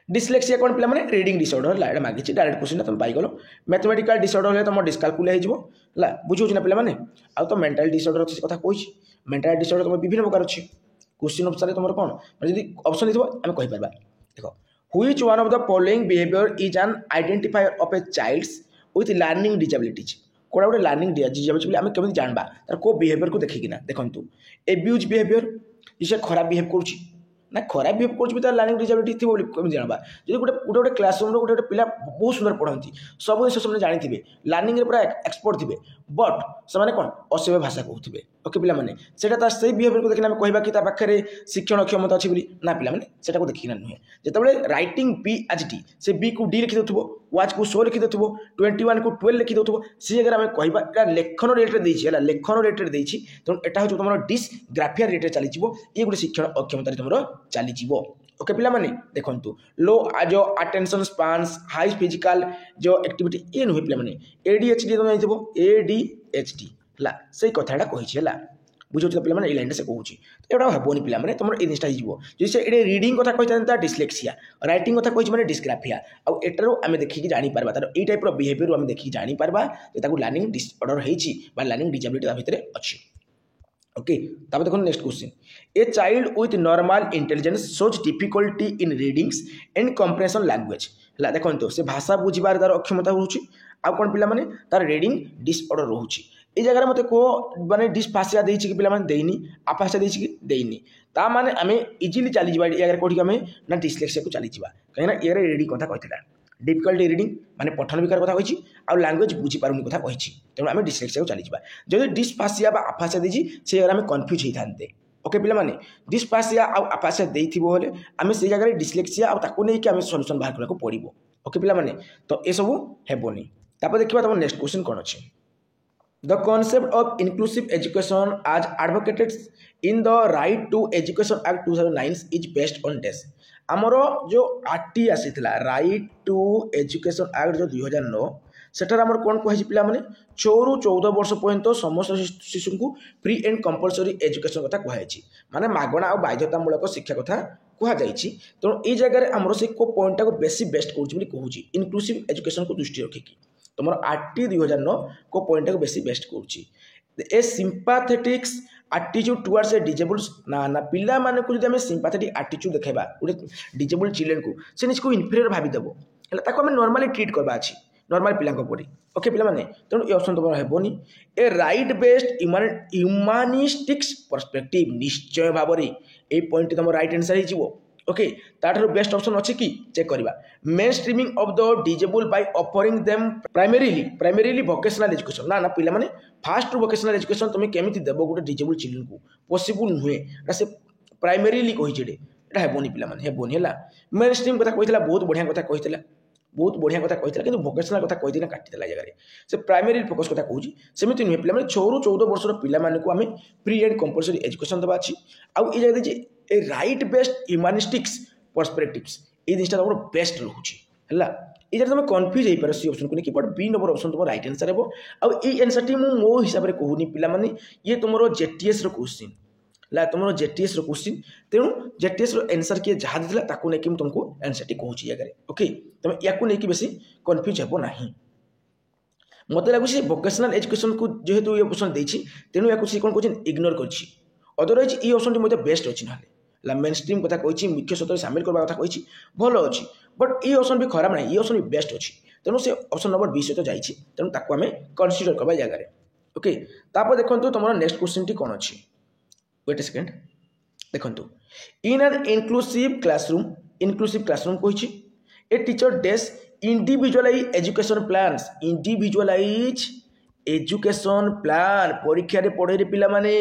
डिस्लेक्सिया कौन पे रीडिंग डिसऑर्डर है मागिଛି डायरेक्ट क्वेश्चन तुम पाइगल मैथमेटिकल डिसऑर्डर है तुम डिस्कालकुले है बुझे ना पे आउ तो मेंटल डिसऑर्डर अच्छे कथा कही मेंटल डिसऑर्डर तुम विभिन्न प्रकार अच्छी क्वेश्चन अनुसार तुम कौन जब ऑप्शन देखो आम कहीपर देख which one of the following behaviour is an identifier of a childs with learning disabilities कौड़ा गोटे लर्निंग डिसेबिलिटी आम केमी जानवा तार को बिहेवियर को देखिकिना देखु एब्यूज बिहेवियर से खराब बिहेव करुच्ची ना खराब बिहेव कर लर्निंग डिसेबिलिटी थी कमी जानवा जो गोटे गोटे गोटे क्लासरूम गोटे गोटे पिला बहुत सुंदर पढ़ाती सब जिन से जानी लर्निंग पूरा एक्सपर्ट थे बट से कौन असभ्य भाषा कहते ओके पे से से बिहेवियर को देखना कहवा कि पाखे शिक्षण क्षमता अच्छी बोली ना पे को देखना नुहे जिते राइटिंग बी एज डी से बी को डी लिखि दो वाच को 100 लिखि दो 21 को 12 लिखि दो सी जगह आम कहवा लेखन रेट्रे लेखन रेट्रे तेणु यहाँ हूँ तुम डिस्ग्राफिया रेट्रे चलीज ये गोटे शिक्षण अक्षमता तुम चलीज ओके पिला माने देखंतु लो जो अटेंशन स्पान्स हाई फिजिकल जो एक्टिविटी ये नुहे पिला माने एडीएचडी तुम जानथिबो एडीएचडी हला से कथाटा कहिछि हला बुझौछ पिला माने ए लाइन से कहूछि तो एटा हबोनी पिला माने तुम ए जिनिसटा हिजबो जे से एडे रीडिंग कथा कहितंता डिस्लेक्सिया राइटिंग कथा कहिछि माने डिस्ग्राफिया आ एटारो आमे देखि कि जानि पारबा तार ए टाइप रो बिहेवियर आमे देखि जानि पारबा जे ताकू लर्निंग डिसऑर्डर हेछि बा लर्निंग डिसेबिलिटी ता भितरे अछि ओके तब देखो next question a child with normal intelligence shows difficulty in readings and compression language है देखो तो से भाषा बुझार तार अक्षमता रोचे आउ कौन पे तार रीडिंग डिसऑर्डर रोचे ये जगह मत कह माने डिस्फासिया देछि कि पिला देनी आफासिया देछि कि देनी ता माने आमे इजीली चली जाबा या कोठी आमे ना डिस्लेक्सिया को चली जाबा कहिना ये रीडिंग कथा कहितला डिफिकल्टी रीडिंग माने पठन विकार कथा कहिछि आ लैंग्वेज बुझी पारुनी कथा कहिछि तेणु आमे डिस्लेक्सिया को चली जाबा जदि डिस्फासिया बा आफासिया देछि से अगर आमे कंफ्यूज होई थानते ओके पिला माने डिस्फासिया आ आफासिया देइथिबो होले आमे से जगह डिस्लेक्सिया आ ताको नै कि आमे सॉल्यूशन बाहर करको पड़िबो ओके पिला माने तो ए सब हेबोनी तापर देखिबा तम नेक्स्ट क्वेश्चन कोन अछि The concept of inclusive education as advocated in the Right to Education Act 2009 is based on this. आमर जो आरटी आसीथिला राइट टू एजुकेशन एक्ट जो 2009 सेटार आमर कोन कहै पिला माने 4 ରୁ 14 वर्ष पर्यंत समस्त शिशु को फ्री एंड कंपलसरी एजुकेशन कथा कहै छी माने मागणा आ बाध्यतामूलक शिक्षा कथा कहा जाइछि तो ए जगह रे हमरो से को पॉइंट को बेसी बेस्ट कहूछि बोली कहूछि इनक्लूसिव एजुकेशन को दृष्टि रखिकी तुम आरटी 2009 को पॉइंट को बेसी बेस्ट करुच्ची a sympathetics attitude towards a disables ना पिला माने को जदि सिंपाथेटिक एटीट्यूड देखेबा गोटे डिजेबल चिल्ड्रेन को से निजको इन्फीरियर भाविदेव है ताको आम नॉर्मली ट्रीट करबा अछि नॉर्मल पिला परी ओके पिला माने तेणु ये ऑप्शन तुम हेबोनी ए राइट बेस्ड ह्यूमानिस्टिक्स पर्सपेक्टिव निश्चय भाव में ए पॉइंट तुम राइट आंसर ही जीवो ओके ताठर बेस्ट ऑप्शन अच्छी कि चेक करवा main streaming of the disable by offering them primarily vocational education ना पिला माने फास्ट वोकेशनल एजुकेशन तुम केमिति देबो गोटे डिजेबल चिल्ड्रेन को पॉसिबल नुहे एटा से प्राइमरीली कहि जेडे एटा हेबोनी पिला माने हेबोनी हला मेन स्ट्रीम कथा कहितला बहुत बढ़िया कथा कहितला किंतु वोकेशनल कथा कहि दिना काटि देला जगह से प्राइमरी फोकस कथा कहूची सेमिति नुहे पिला माने 6 ରୁ 14 वर्षर पिला माने को आमे फ्री एंड कंपलसरी एजुकेशन दबा अछि आ ई जगह जे ए राइट बेस्ड ह्यूमानिस्टिक्स पर्सपेक्टिव्स ए जिनिसटा हमर बेस्ट रहउची हला ए जरे तुम कंफ्यूज होई पर सी ऑप्शन को कि बट बी नंबर ऑप्शन तुम राइट आंसर हेबो आ ई आंसर टी मो हिसाब रे कहूनी पिला माने ये तुमरो जेटीएस रो क्वेश्चन ला तुमरो जेटीएस रो क्वेश्चन तेणु जेटीएस रो आंसर किए जहा दिला ताकू नै कि तुमको आंसर टी कहूची जगह ओके तुम याकू नै कि बेसी कंफ्यूज हेबो नाही मते लागु से वोकेशनल एजुकेशन को जेहेतु ये ऑप्शन देछि तेणु याकू से कोन क्वेश्चन इग्नोर करछि अदरवाइज ई ऑप्शन टी मते बेस्ट अछि नहले ला मेन स्ट्रीम कथा कहिछि मुख्य स्रोत शामिल करबा कथा कहिछि भलो अछि बट ई ऑप्शन भी खराब नै ई ऑप्शन भी बेस्ट अछि तेणु से ऑप्शन नंबर 20 तो जाइछि तेणु ताकू हमें कंसीडर करबा जगह रे ओके तापर देखंतु तमरो नेक्स्ट क्वेश्चन टी कोन अछि वेट अ सेकंड देखंतु इन एन इंक्लूसिव क्लासरूम कहिछि a teacher does individualise education plan परीक्षा रे पढ़े रे पिला माने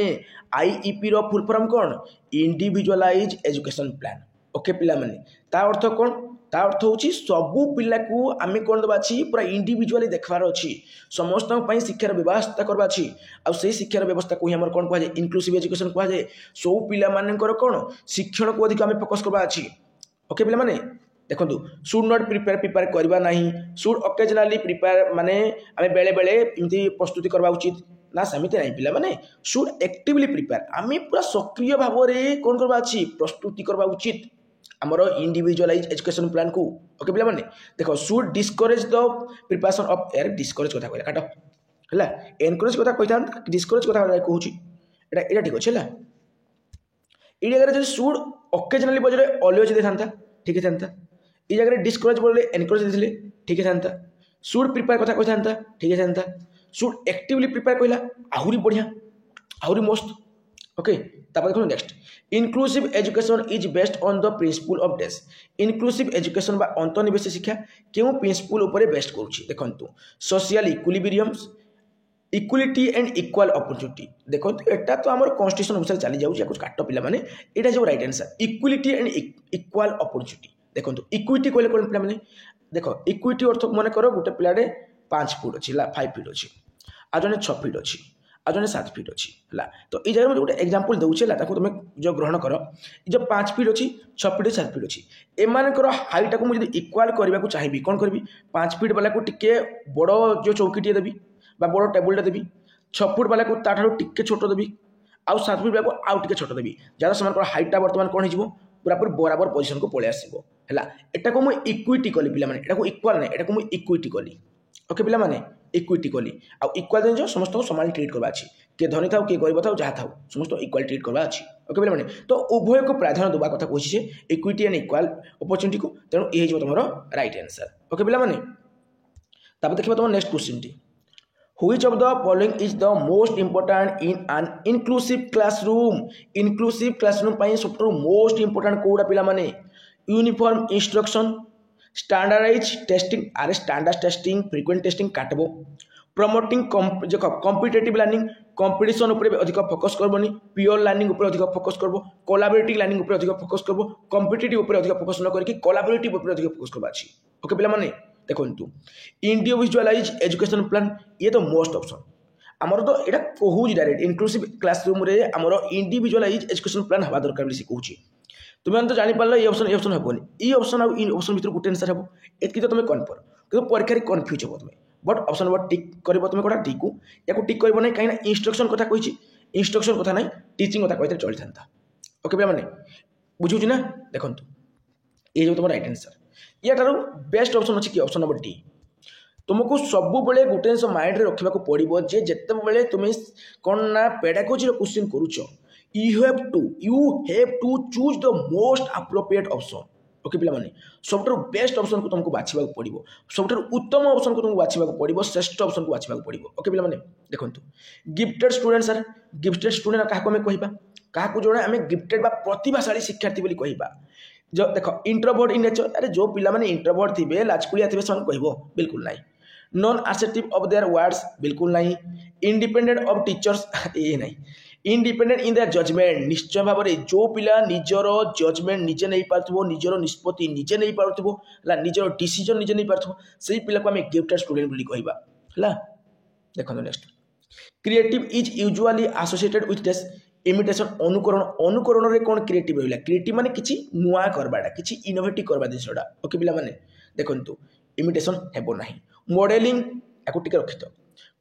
आईईपी रो फुल फॉर्म कोन इंडिविजुअलाइज एजुकेशन प्लान ओके पिला माने ता अर्थ कोन ता अर्थ होची सबु पिला को आमे कोन दबा छी पूरा इंडिविजुअली देखबार अछि समस्त पई शिक्षार व्यवस्था करबा छी आ से शिक्षार व्यवस्था को हमर कोन कहै इंक्लूसिव एजुकेशन कहै सब पिला मानकर कोन शिक्षण को अधिक आमे फोकस करबा अछि ओके पिला माने देखो शुड नॉट प्रिपेयर करवा नहीं शुड ऑकेजनली प्रिपेयर माने आमे बेले बेले इमती प्रस्तुति करबा उचित ना समिति नहीं पिला माने शुड एक्टिवली प्रिपेयर आमे पूरा सक्रिय भाव रे कोन करबा अछि प्रस्तुति करबा उचित आमर इंडिविजुअलाइज एजुकेशन प्लान को ओके पिला माने देखो should discourage the preparation of air discourage कथा कहला काट हैला एनकरेज कथा कहिता डिस्करेज कथा कहूची एटा ठीक अछि हैला ई जगह रे शुड ओकेजनली बजरे ऑलवेज दे थांता ठीक है थांता ई जगह रे डिस्करेज बोले एनकरेज देथिले ठीक है थांता शुड प्रिपेयर कथा कहि थांता ठीक है थांता शुड एक्टिवली प्रिपेयर कहला आहुरी बढ़िया आहुरी मस्त ओके तापर देखो next inclusive education is based on the principle of डेस इनक्लूसिव एजुकेशन बा अंतर्निवेश शिक्षा केउ प्रिंसिपल ऊपर बेस्ट करूची देखंतु social equilibriums equality and equal opportunity देखो एटा तो आमर कॉन्स्टिट्यूशन अनुसार चली जाउची कुछ काट पिला माने एटा जो right answer equality and equal opportunity देखो इक्विटी कहले कोन पिला माने देखो इक्विटी अर्थ माने करो गोटे पिलाडे 5 फुट अछि ला 5 फीट अछि आ जने 6 फीट अछि आ जने 7 फीट अछि ला तो ई जगह में गोटे एग्जांपल देउछे ला ताको तुमे जो ग्रहण करो ई जो 5 फीट अछि 6 फीट 7 फीट अछि ए माने करो हाइट को मुझे इक्वाल करबा को चाहिबी कोन करबी 5 फीट वाला को टिके बड़ो जो चौकीटी देबी बा बड़ो टेबुलटा देबी 6 फुट वाला को ताठारो टिके छोटो देबी आउ 7 फुट वाला को आउ टिके छोटो देबी ज्यादा समान हाइटा वर्तमान कोन हिजबो पूरा पूरा बराबर पोजीशन को पळे आसीबो हैला एटा को मु इक्विटी कली पिला माने एटा को इक्वल नै एटा को मु इक्विटी कली ओके पिला माने इक्विटी कली आ इक्वल जो समस्त को समान ट्रीट करबा अछि के धनी थाउ के गरीब थाउ जहा थाउ समस्त इक्वल ट्रीट करबा अछि ओके पिला माने तो उभय को प्राधान्य देबा कथा कोछि जे इक्विटी एंड इक्वल अपॉर्चुनिटी को तेनो ए हिजबो तमरो राइट आंसर ओके पिला माने तापर देखिबा तमरो नेक्स्ट क्वेश्चन टी Which of the following is the most important in an inclusive classroom? Inclusive classroom ପାଇଁ ସବୁଠାରୁ most important କୋଉଟା ପିଲା ମାନେ यूनिफॉर्म इंस्ट्रक्शन स्टैंडर्डाइज टेस्टिंग आरे स्टैंडर्ड टेस्टिंग फ्रीक्वेंट टेस्टिंग काटबो प्रमोटिंग कॉम्पिटिटिव लर्निंग कंपटीशन ऊपर अधिक फोकस करबोनी प्योर लर्निंग ऊपर अधिक फोकस करबो कोलैबोरेटिव लर्निंग ऊपर अधिक फोकस करबो कॉम्पिटिटिव ऊपर अधिक फोकस न करके कोलैबोरेटिव ऊपर अधिक फोकस करबा अछि ओके पिला माने देखो इंडिविजुअलाइज एजुकेशन प्लान ये तो मोस्ट ऑप्शन आमर तो यहाँ कहूँ डायरेक्ट इंक्लूसिव क्लासरूम रे आमर इंडिविजुअलाइज एजुकेशन प्लान हवा दरकार बोली कहूँ तुम्हें तो जापर ये ऑप्शन हेनी ये ऑप्शन आउ ऑप्शन भर गोटे आंसर हम एति तो तुम कन्फर्म कि परीक्षा कन्फ्यूज हो तुम्हें बट ऑप्शन नंबर टिक कर तुम कौन टिक या टिक कर ना कहीं इंस्ट्रक्शन कथा कही इंस्ट्रक्शन कथा ना टीचिंग कथा कहते चली था ओके पे मैंने बुझे ना देखो ये जो तुम राइट आंसर या बेस्ट ऑप्शन अच्छी कि ऑप्शन नंबर डी तुमको सब बेले गोटे जिन माइंड रे रखा पड़ो जे जिते बड़े तुम्हें कौन ना पेडागोजी क्वेश्चन करुच you have to choose the most appropriate option okay पिला माने सबटर बेस्ट ऑप्शन को तुमको बाछिबा पड़ो सबटर उत्तम ऑप्शन को तुमको बाछिबा पड़ो श्रेष्ठ ऑप्शन को बाछिबा पड़ो ओके पिला माने देखंतु gifted student sir gifted student काको में कहिबा काको जोड़े आमे गिफ्टेड बा प्रतिभाशाली शिक्षार्थी बोली कहिबा जो देखो इंट्रोवर्ट इन नेचर अरे जो पिला माने इंट्रोवर्ट थिबे लाजकुलिया थिबे सन कहबो बिल्कुल नाही non assertive of their words बिल्कुल नाही इंडिपेंडेंट ऑफ टीचर्स ये नाही इंडिपेंडेंट इन देयर जजमेंट निश्चय भाव में जो पिला निजर जजमेंट निजे नहीं पारथबो निजर निष्पत्ति निजे नहीं पारथबो ला निजर डिसीजन निजे नहीं पारथबो सेही पिला को आमे गिफ्टेड स्टूडेंट बोली कहबा हला देखो next creative is usually associated with this imitation अनुकरण अनुकरण रे कौन क्रिएटिव रहिला क्रिएटिव माने किछि नुआ करबाडा किछि इनोवेटिव करबा दिसडा ओके पिला माने देखंतु इमिटेशन हेबो नाही मॉडलिंग याको टिके रखितो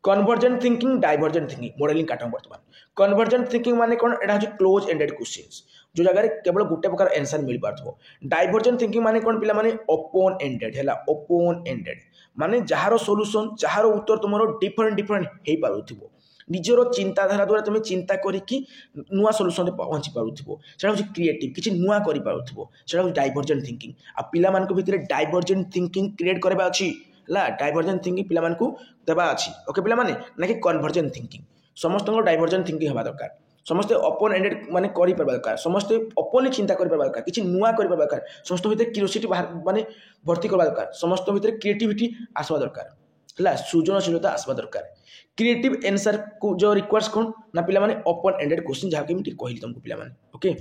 convergent thinking divergent thinking modelling काटम वर्तमान कन्वर्जेंट थिंकिंग माने कोन एटा हो क्लोज एंडेड क्वेश्चंस जो जगह रे केवल गोटे प्रकार आंसर मिल पारथबो डाइवर्जेंट थिंकिंग माने कोन पिला माने ओपन एंडेड हैला ओपन एंडेड माने जहारो सॉल्यूशन जहारो उत्तर तुमरो डिफरेंट हे पारुथबो निजर चिंताधारा द्वारा तुम चिंता करिकी नुआ सॉल्यूशन रे पहुंची पारुथबो सेटा हो क्रिएटिव किछि नुआ करि पारुथबो सेटा हो डाइवर्जेंट थिंकिंग आ पिला मान को भितरे डाइवर्जेंट थिंकिंग क्रिएट करबा अछि ला डाइवर्जेंट थिंकिंग पिला मान को देबा अछि ओके पिला माने ना कि कन्वर्जेंट थिंकिंग समस्त को डाइवर्जेंट थिंकिंग हवा दरकार समस्त ओपन एंडेड माने करि परबा दरकार समस्त ओपनली चिंता करि परबा दरकार किछि नुआ करि परबा दरकार समस्त भितरे क्यूरियोसिटी माने भर्ती करबा दरकार समस्त भितरे क्रिएटिविटी आसबा दरकार हला सृजनशीलता आसबा दरकार क्रिएटिव आंसर को जो रिक्वायर्स कौन ना पिला माने ओपन एंडेड क्वेश्चन जहा कि मैं कहली तुमको पिला माने ओके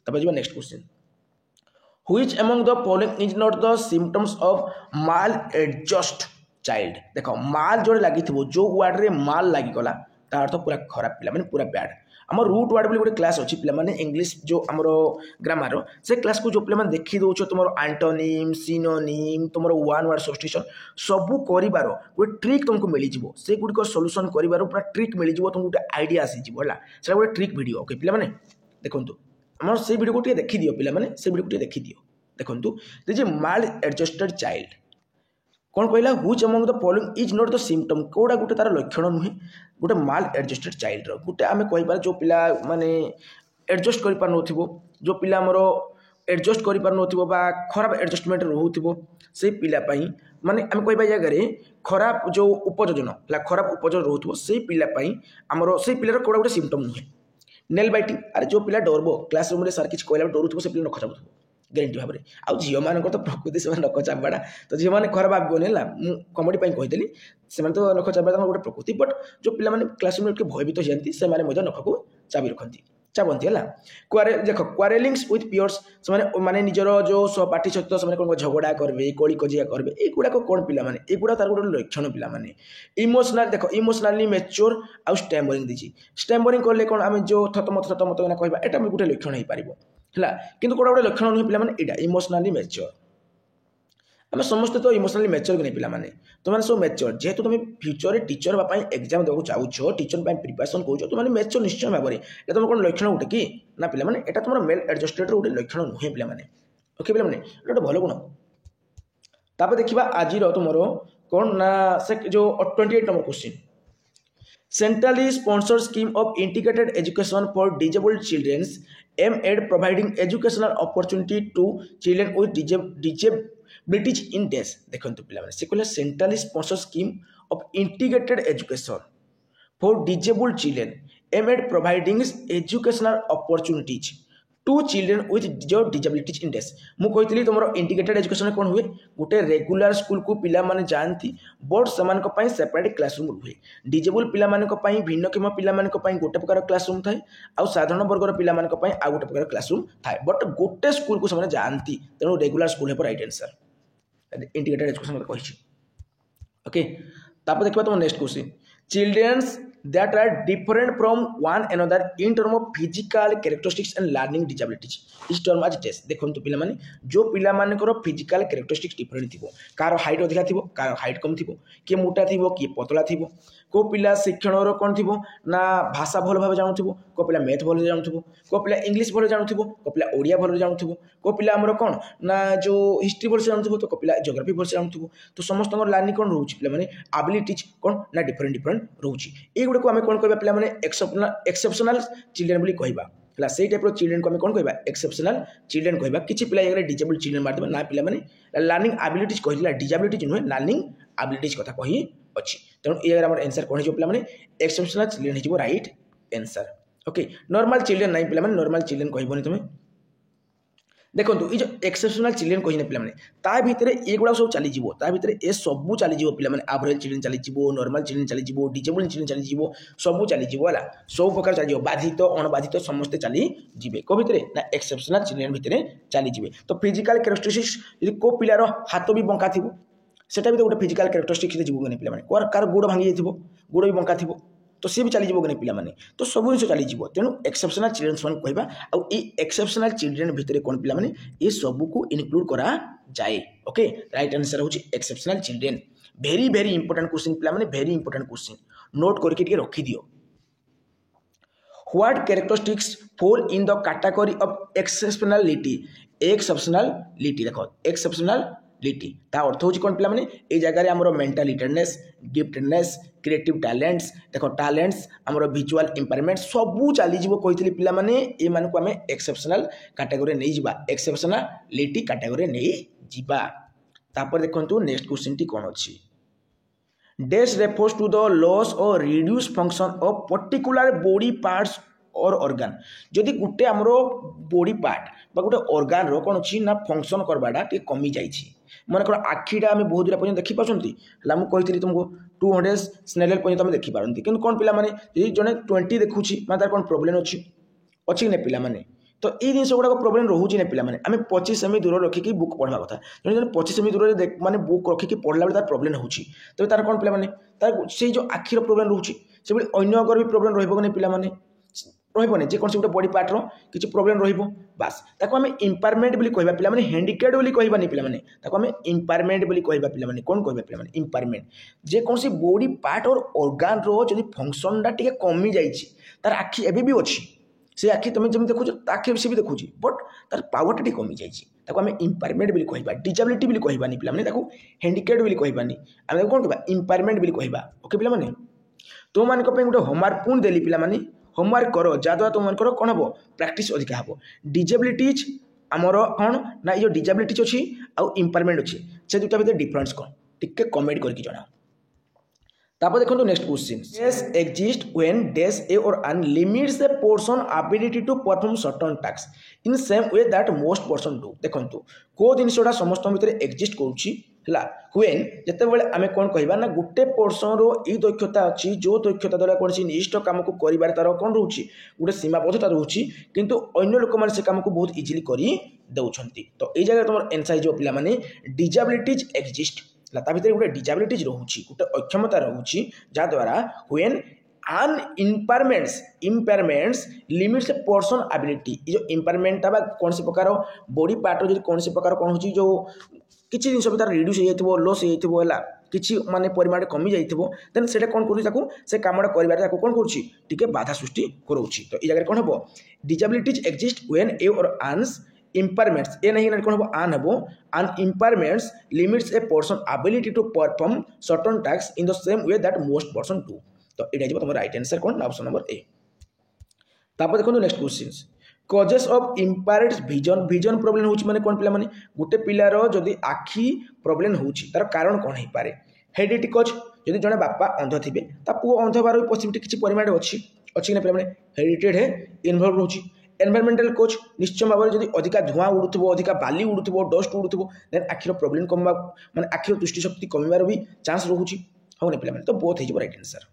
तब जीवा next question which among the following is not the symptoms of mall adjust child देखो माल जोड़े लगी थी जो वर्ड रे माल लगी गला तार अर्थ पूरा खराब पिला माने पूरा बैड आम रूट वर्ड बोली गोटे क्लास अच्छी पे इंग्लीश जो आम ग्रामर से क्लास को जो पे देखी दौच तुम आंटोनिम सिनोनिम तुम वन वर्ड सब्स्टिट्यूशन सबू कर गोटे ट्रिक तुमको मिल जाव से गुड़िक सॉल्यूशन कर पूरा ट्रिक मिल जाव तुमको गोटे आइडिया आसीज है गोटे ट्रिक वीडियो ओके पे देखो आम से वीडियो को देखी दियो पे से वीडियो को देखी दियो देखो this is maladjusted child कौन कहला which among the following is not the symptom कोड़ा गोटे तार लक्षण नुहे गोटे माल एडजस्टेड चाइल्ड गोटे आम कहीपर जो पिला माने एडजस्ट कर पार नथिबो जो पिला हमर एडजस्ट कर पार नथिबो बा खराब एडजस्टमेंट रहउथिबो से पिला पई माने आम कहबा जगह रे खराब जो उपयोजन ला खराब उपयोजन रहउथिबो से पिला पई हमर से पिलार कोड़ा गोटे सिम्पटम नुहे नेल बाइटिंग अरे जो पिला डरबो क्लासरूम रे सर किछ कहला डरुथिबो से पिला नख चाबुथिबो ग्यारंटी भाव में आउ झील मान तो प्रकृति से नख चापा तो झील मैंने खराब भावन है कमेडी कहीदेली से तो नख चापा गोटे प्रकृति बट जो पे क्लासरूम भयभीत होती से नख को चाबी रखती चाबती है देख क्वारेलिंग्स विथ पियर्स से माने निजर जो सहपाठी सहित से कौन झगड़ा करेंगे कली कजिया करेंगे युवाक कौन पे युवा तार गोटे लक्षण पे इमोशनाल देख इमोशनाली मेच्योर आउ स्टैम्बरिंग दीजिए स्टैम्बरिंग कले कौन आम जो थतमत कहवा एटा गोटे लक्षण हो पार है किंतु कौटा गोटे लक्षण नुहे पे इमोशनाली मेच्योर आम समस्ते तो इमोशनाली मेच्योर कि नहीं पे तुम सब मेच्योर जेहेतु तुम फ्यूचर टीचर हाँपाई एग्जाम देवाक चाहो टीचर प्रिपेरेसन कर तुम मेच्योर निश्चय भाव में तुम कौन लक्षण गोटे कि ना पे यहाँ तुम मेल एडजस्टेड गोटे लक्षण नुहे पे ओके पे गोटे भल गुण तापर देखा आज तुम कौन ना से जो 28 number question centrally sponsored scheme of integrated education for disabled children aimed at providing educational opportunity to children with disabilities in days देखो पे से कहले centrally sponsored scheme of integrated education for disabled children aimed at providing educational opportunities to children with जो disabilities in डेस मुझे तुम integrated education कौन हुए गोटे रेगुलर स्कूल को पिला माने जाती बट से सेपरेट क्लासरूम रुहे डिजेबल पिला भिन्नक्षम पिला गोटे प्रकार क्लासरूम थाए आउ साधारण वर्गर पिला आउ गोटे प्रकार क्लासरूम थाए बट गोटे स्कूल को से जाती तेणु रेगुलर स्कूल है राइट आंसर इंटीग्रेटेड एजुकेशन कही ओके तापर देखा तुम next question children's that are different from one another in terms of physical characteristics and learning disabilities is term as test देखो पिला माने जो पिला मानकर फिजिकल कैरेक्टरिस्टिक्स डिफरेंट थिबो कार हाइट अधिका थिबो कार हाइट कम थिबो किए मोटा थिबो किए पतला थिबो को पिला शिक्षण कौन थिबो ना भाषा भल भाव जानुथिबो को पिला मैथ भल जानुथिबो को पिला इंग्लिश भल जानुथिबो को पिला ओडिया भल जानुथिबो को पिला हमर कौन ना जो हिस्ट्री भल जानुथिबो तो को पिला ज्योग्राफी भल जानुथिबो तो समस्त लर्निंग कौन रोची पिला माने एबिलिटीज कौन ना डिफरेंट डिफरेंट रोची ए गुडे को आमे कौन कहबा पिला माने एक्सेप्शनल चिल्ड्रेन बोली कहबा हला सेई टाइप रो चिल्ड्रेन को आमे कौन कहबा एक्सेप्शनल चिल्ड्रेन कहबा किछि पिला एगरे डिजेबल चिल्ड्रेन मारदबा ना पिला माने लर्निंग एबिलिटीज कहिला डिजेबिलिटीज नुहे लर्निंग एबिलिटीज कथा कहि अछि तेणु ये आमर आंसर कौन हो पे एक्सेप्शनल चिल्ड्रेन हो right answer okay normal children नहीं पे नॉर्मल चिल्ड्रेन कहबनी तुम देखो ये जो एक्सेप्शनल चिल्ड्रेन कही पे ता भितर एगुड़ा सब चलीज ए सबू चलीज पे एवरेज चिल्ड्रेन चलीज नॉर्मल चिल्ड्रेन चलीज डिजेबल चिल्ड्रेन चलीज सबू चलीज है सब प्रकार चलीज बाधित अणबाधित समस्ते चलीजे कौ भितर ना एक्सेप्शनल चिल्ड्रेन भितर चलीजे तो फिजिकल कैरेक्टरिस्टिक्स यदि को पिलार हाथ भी बंका थी सेटा भी तो गोटे फिजिकल कैरेक्टरिस्टिक्स जीव कि पे कार गोड़ भांगी जाइए गोड़ भी बंका थी तो सी भी चलीज कि पे तो सब जिन चलीज तेणु एक्सेप्शनल चिल्ड्रेन कहवा आउ एक्सेप्शनल चिल्ड्रेन भितर कौन पे ये सबको इनक्लूड करा जाए ओके राइट आंसर हूँ exceptional children very very important question पे वेरी इंपोर्टेंट क्वेश्चन नोट करके रखी दियो what characteristics fall in the category of exceptionality exceptionality देखो एक्सेप्शनलिटी ता अर्थ हूँ कौन पे ये जगह आमर mental retardness giftedness creative talents देखो टैलेंट्स आमर विजुअल इंपायरमेंट सबू चलीज कही पे ये मानक आम एक्सेप्शनल कैटेगरी नहीं जावा एक्सेप्शनलिटी कैटेगरी नहीं जावा तापर देखो नेक्स्ट क्वेश्चन टी कौन अच्छी डेस रेफर्स टू द लॉस और reduce function of particular body parts और ऑर्गन जदि गोटे आमर बॉडी पार्ट बा गोटे ऑर्गन रो कौन अच्छी ना फंक्शन करवाटा टे कमी जाइए मन कर आखिटा आम बहुत दूर पर्यटन देखी पार्टी मुझे तुमको 200 स्नेल पर्यटन तुम देखी पारती कि कौन पे जड़े 20 देखुची मैं कौन प्रोब्लेम अच्छी कि ना पे तो ये जिन गुड़ाक प्रोब्लेम रोचे ना पे आम 25 सेमी दूर रखिकी बुक पढ़ा कथा जो 25 सेमी दूर माने बुक रखिकी पढ़ला बेले तार प्रोब्लेम होची तो तार कौन पे तार से जो आखिर प्रोब्लेम रोचे से अन्य अगर भी प्रोब्लेम रही रही जेकोसी गोटे बॉडी पार्टर किसी प्रोब्लेम रस ताको आम इम्पायरमेंट बोली कहबा पे हैंडिकेप्ड बोली कहबानी पे ताको आम इम्पायरमेंट बोली कहबा पे कौन कहबा पे इम्पायरमेंट जेकोसी बॉडी पार्ट और ऑर्गन रो जदि फंक्शनटा टिके कमी जाइए तार आखि एबे भी अच्छी से आखि तुम जमी देखुच आखि से भी देखुची बट तार पावरटा टी कमी जाइए आम इम्पायरमेंट भी कह डिजाबिलिटी भी कहबानी पे हैंडिकेप्ड भी कहबानी आम कौन कह इम्पायरमेंट भी कह ओके पे तुम मान गोटे होमवर्क पुणी देली पे होमवर्क कर जहाँद्वारा तुम मानकर कौन हम प्रैक्टिस अधिका हम डिजेबिलिटीज आमर कौन ना ये डिजेबिलिटीज अच्छी आउ इम्पायरमेंट अच्छी से दुटा भर डिफरेन्स कौन टिके कमेंट करके जनाओ। तापर देखो next question dash exist when dash a और an limits the person ability to perform certain task in same way that most person do देखंतु को जिनसटा समस्त भीतर एक्जिस्ट करूची हला व्हेन जेतेबेले आमे कोन कहबा ना गुटे पर्सन रो ई दक्षता अछि जो दक्षता द्वारा कोनसी निष्ठ काम को करिबार तार कोन रहउची गुटे सीमाबद्धता रहउची किंतु अन्य लोक मान से काम को बहुत इजीली करी दउछंती तो ए जगह तुम आंसर जो पिला माने डिजेबिलिटीज एक्जिस्ट ता भीतर गोटे डिजेबिलिटीज रोचे गोटे अक्षमता रोचे जहाँद्वारा व्हेन आन इम्पेयरमेंट्स लिमिट्स पर्सन एबिलिटी ये जो इम्पेयरमेंटा कौन से प्रकार बॉडी पार्ट जो कौन से प्रकार कौन हो जो किसी जिन तार रिड्यूस हो लॉस होगा किसी माने परिमाण कमी जाइए देन से कौन कर कमटा कर कौन कर बाधा सृष्टि करोची तो ये जगह कौन हम डिजेबिलिटीज एक्जिस्ट व्हेन ए और आन्स इम्पेयरमेंट्स ए नहीं कौन हम आन हम आन impairments limits a person ability to perform certain task in the same way that most person do तो ये तुम राइट आंसर कौन ऑप्शन नंबर ए। तापर देखो next question causes of impaired vision problem होची माने कौन पिला माने गुटे पिलार जदि आखि प्रोब्लेम होची तार कारण कौन हो पारे हेरिडिटी कज जदि जने बापा अंध थिबे ता पुओ अंध बार पॉसिबिलिटी किछि परिमाण अछि ना पिला माने हेरिडिटेड है इन्वॉल्व होची एनवायरमेंटल कोच निश्चय भाव में जब अधिका धुआं उड़ुव अधिका बाली उड़ुव डस्ट उड़ुव देन आखिर प्रोब्लेम कम माने आखिर दृष्टिशक्ति कमिबार भी चांस रोचे हाँ पे तो बोथ हो right answer.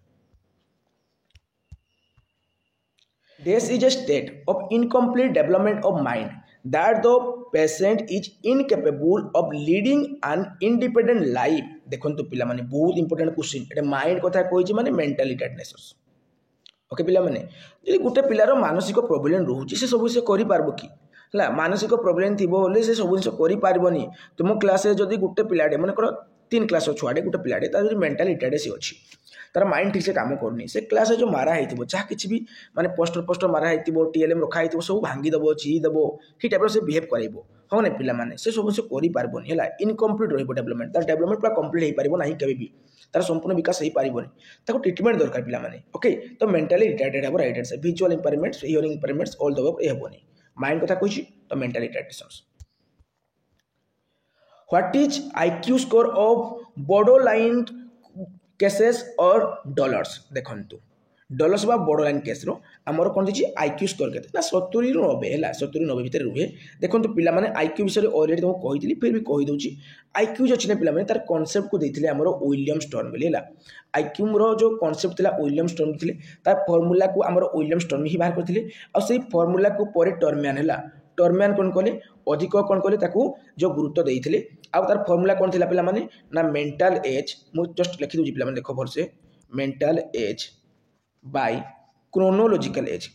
This is a state of incomplete development of mind that the patient is incapable of leading an independent life देखो तो पिला माने बहुत इंपोर्टेंट क्वेश्चन एटा माइंड कथा कहि माने मेंटल रिटार्डनेस ओके पिला माने जे गुटे पिलार मानसिक प्रोब्लेम रोचे से सब से करि पारबो कि हला मानसिक प्रोब्लेम थिबो बोले से सब जिंस करि पारबोनी तुम क्लास रे जदी गुटे पिलाडे माने कर 3 क्लास छुआडे गुटे पिलाडे तार मेंटल रिटार्डेसी अछि तार माइंड ठीक से काम करनी से क्लास जो मारा है जहाँ किसी भी माने पोस्टर मारा है टीएलएम रखा है सब भांगी देव ची देव कि टाइप से बिहेव कर हाँ ना पे से सब से करपारबनी है इनकम्प्लीट रेवलपमेंट तार डेवलपमेंट पूरा कम्प्लीट हो पार ना केबी तार संपूर्ण विकास हो पारबनी ट्रिटमेंट दरकार पे ओके तो मेंटली रिटार्डेड हम right answer visual impairments hearing impairments all the ये हेनी माइंड कथा कही तो mental retardation what is IQ score of borderline cases और डॉलर्स देखंतु डॉलर्स बा बॉर्डरलाइन केस रो हमर कोन दिछि आईक्यू स्कोर केते ना 70 रो 90 हैला 70 90 भीतर रुहे देखंतु पिला माने आईक्यू विषय ऑलरेडी तुम कहितली फिर भी कहि दोछि आईक्यू जो छिने पिला माने तार कांसेप्ट को देथिले हमर विलियम स्टर्न हैला आईक्यू रो जो कांसेप्ट थिला विलियम स्टर्न थिले तार फार्मूला को हमर विलियम स्टर्न ही बाहर करथिले आ सेही फार्मूला को परे टर्मियन हैला टर्मियन कौन कले अधिक कौन कले ताकू जो गुरुत्व देइथिले आ तार फार्मूला कौन थिला पिला माने ना मेंटल एज मु जस्ट लिखि दोछि पिला माने देखो भरसे mental age by chronological age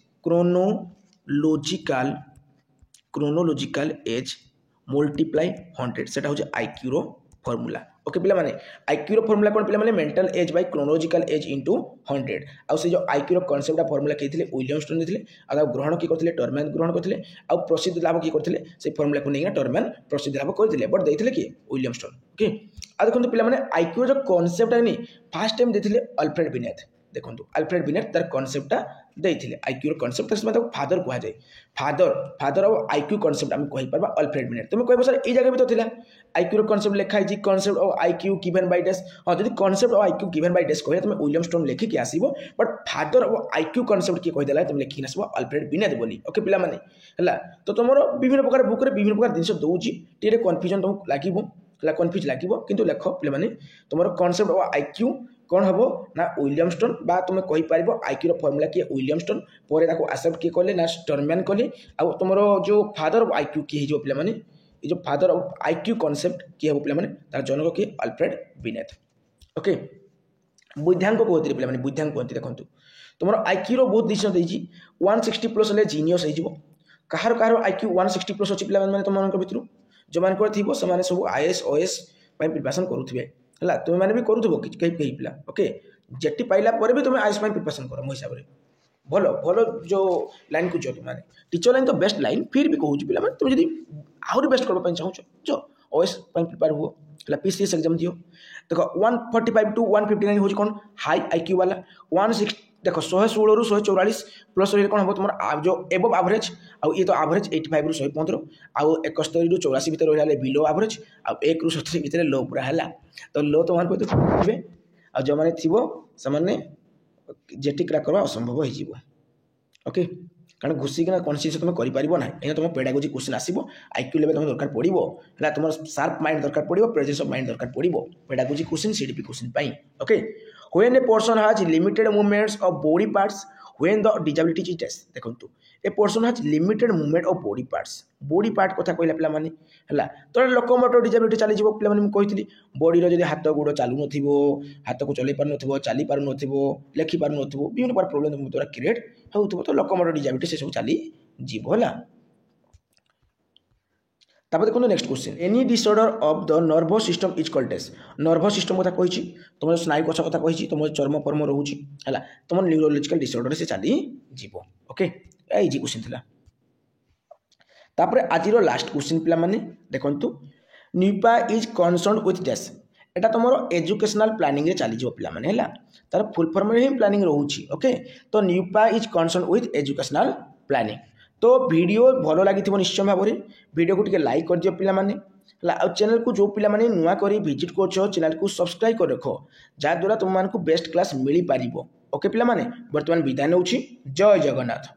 multiply 100 सेटा हो आईक्यू रो फॉर्मूला ओके पिला माने आईक्यू रो फॉर्मूला कोन पिला माने mental age by chronological as into 100 आ से जो आईक्यू रो कांसेप्ट फॉर्मूला केथिले विलियम स्टोन देथिले आ ग्रहण की करथिले टर्मियन ग्रहण करथिले आ प्रसिद्ध लाभ की करथिले से फॉर्मूला को नेगा टर्मियन प्रसिद्ध लाभ करथिले बट देथिले की विलियम स्टोन ओके आ देखो पिला माने आईक्यू जो कांसेप्ट आनी फर्स्ट टाइम देथिले अल्फ्रेड बिनेथ देखो अल्फ्रेड बिनेथ तार कांसेप्ट देथिले आईक्यू रो कांसेप्ट तस मतलब फादर कहा जाय फादर ऑफ आईक्यू कांसेप्ट हम कहि परबा अल्फ्रेड बिनेथ तुम कहबो सर ए जगह भी तो थिला आईक्यू रो कांसेप्ट लिखा है जी concept of IQ given by dash हां जदी concept of IQ given by dash कहले तुम विलियम स्टोन लेखि के आसीबो but father of IQ concept के कहि देला तुम लेखि नसबो अल्फ्रेड बिनेथ बोली ओके पिला माने हला तो तुमरो विभिन्न प्रकार बुक रे विभिन्न प्रकार जिंस दोउची टीरे कंफ्यूजन तुम लागिबो हला कंफ्यूज लागिबो किंतु लेखो पिला माने तुमरो कांसेप्ट ऑफ आईक्यू कौन हम ना विलियम स्टोन बा तुम कहि पारिबो आईक्यू रो फार्मूला किए विलियम स्टोन परे ताको एक्सेप्ट किए कले ना टर्मियन कले आ तुमरो जो फादर ऑफ आईक्यू किए जो पिला माने ये जो फादर ऑफ आईक्यू कांसेप्ट किए हो पिला माने तार जनक किए अल्फ्रेड बिनेथ ओके बुद्धांक कहते पिला माने बुद्धांक कहते देखंतु तुमरो आईक्यू रो बहुत दिशन देजी 160 प्लस ले जीनियस हे जिवो कहार आईक्यू 160 प्लस अछि पिला माने तुम मन को भितरु जो मान को थिबो से माने सब आईएएस ओएस पय प्रिपरेशन करूथिबे हला तुम माने भी करूथबो कई पिला ओके जेटी पाइला पर भी तुम आईएएस पय प्रिपरेशन करो मो हिसाब रे भल भल जो लाइन को तुम मैंने टीचर लाइन तो बेस्ट लाइन फिर भी कहूँ पे तुम जब आहरी बेस्ट करने चाहो ओएस प्रिपेयर हुआ पीसीएस एग्जाम दियो देख 145 टू 159 हूँ कौन हाई आईक्यू वाला 16 देख 116 रु 144 प्लस कौन हम तुम जो एबव एवरेज आउ ये तो एवरेज 85 रु 115 आउ 71 रु 84 भितर रहा बिलो एवरेज आउ 1 रु 70 भितर लो पूरा है तो लो तो मान थे आ जो मैंने थी से जेटी क्रैक करवा असंभव हो ओके कारण घुसिकिना कौन चीज तुम कर तुम पेडागोजी क्वेश्चन आसो आईक्यू लेवल तुम दरकार पड़ो है तुम शार्प माइंड दरकार पड़ो प्रेजेंस ऑफ माइंड दरकार पड़ो pedagogy question CDP question okay when a person has limited movements of body parts when the disability is test देखो a person has limited movement of body part कथा कहला पिला माने हला तो लोकोमोटर डिसेबिलिटी चली जीवो पिला माने कहितली बॉडी रो जदी हाथ गोड़ चालू नथिबो हाथ को चलै पार नथिबो चाली पार नथिबो लेखि पार नथिबो विभिन्न प्रकार प्रॉब्लम तुम द्वारा क्रिएट होउथबो तो लोकोमोटर डिसेबिलिटी से सब चली जीवो हला तापर देखो next question any disorder of the nervous system is called as nervous system कथा कहिछि तुम स्नायु कोश कथा कहिछि तुम चर्म पर्म रहउछि हला तुम न्यूरोलॉजिकल डिसऑर्डर से चली जीवो ओके इजी क्वेश्चन थिला तापर आजिरो लास्ट क्वेश्चन पिला माने देखंतु NUEPA is concern with dash Etah तुमरो educational planning रे चली जीवो पिला माने हला तार फुल फॉर्म रे ही प्लानिंग रहउछि ओके तो NUEPA is concern with educational planning तो वीडियो भलो लगी निश्चय भाव में वीडियो को लाइक कर दियो पिला माने चैनल को जो पिला माने नुआ करी विजिट कर चैनल को सब्सक्राइब कर रख जहाँद्वारा तुम बेस्ट क्लास मिल पार ओके पिला माने वर्तमान विदाय नउछि जय जगन्नाथ।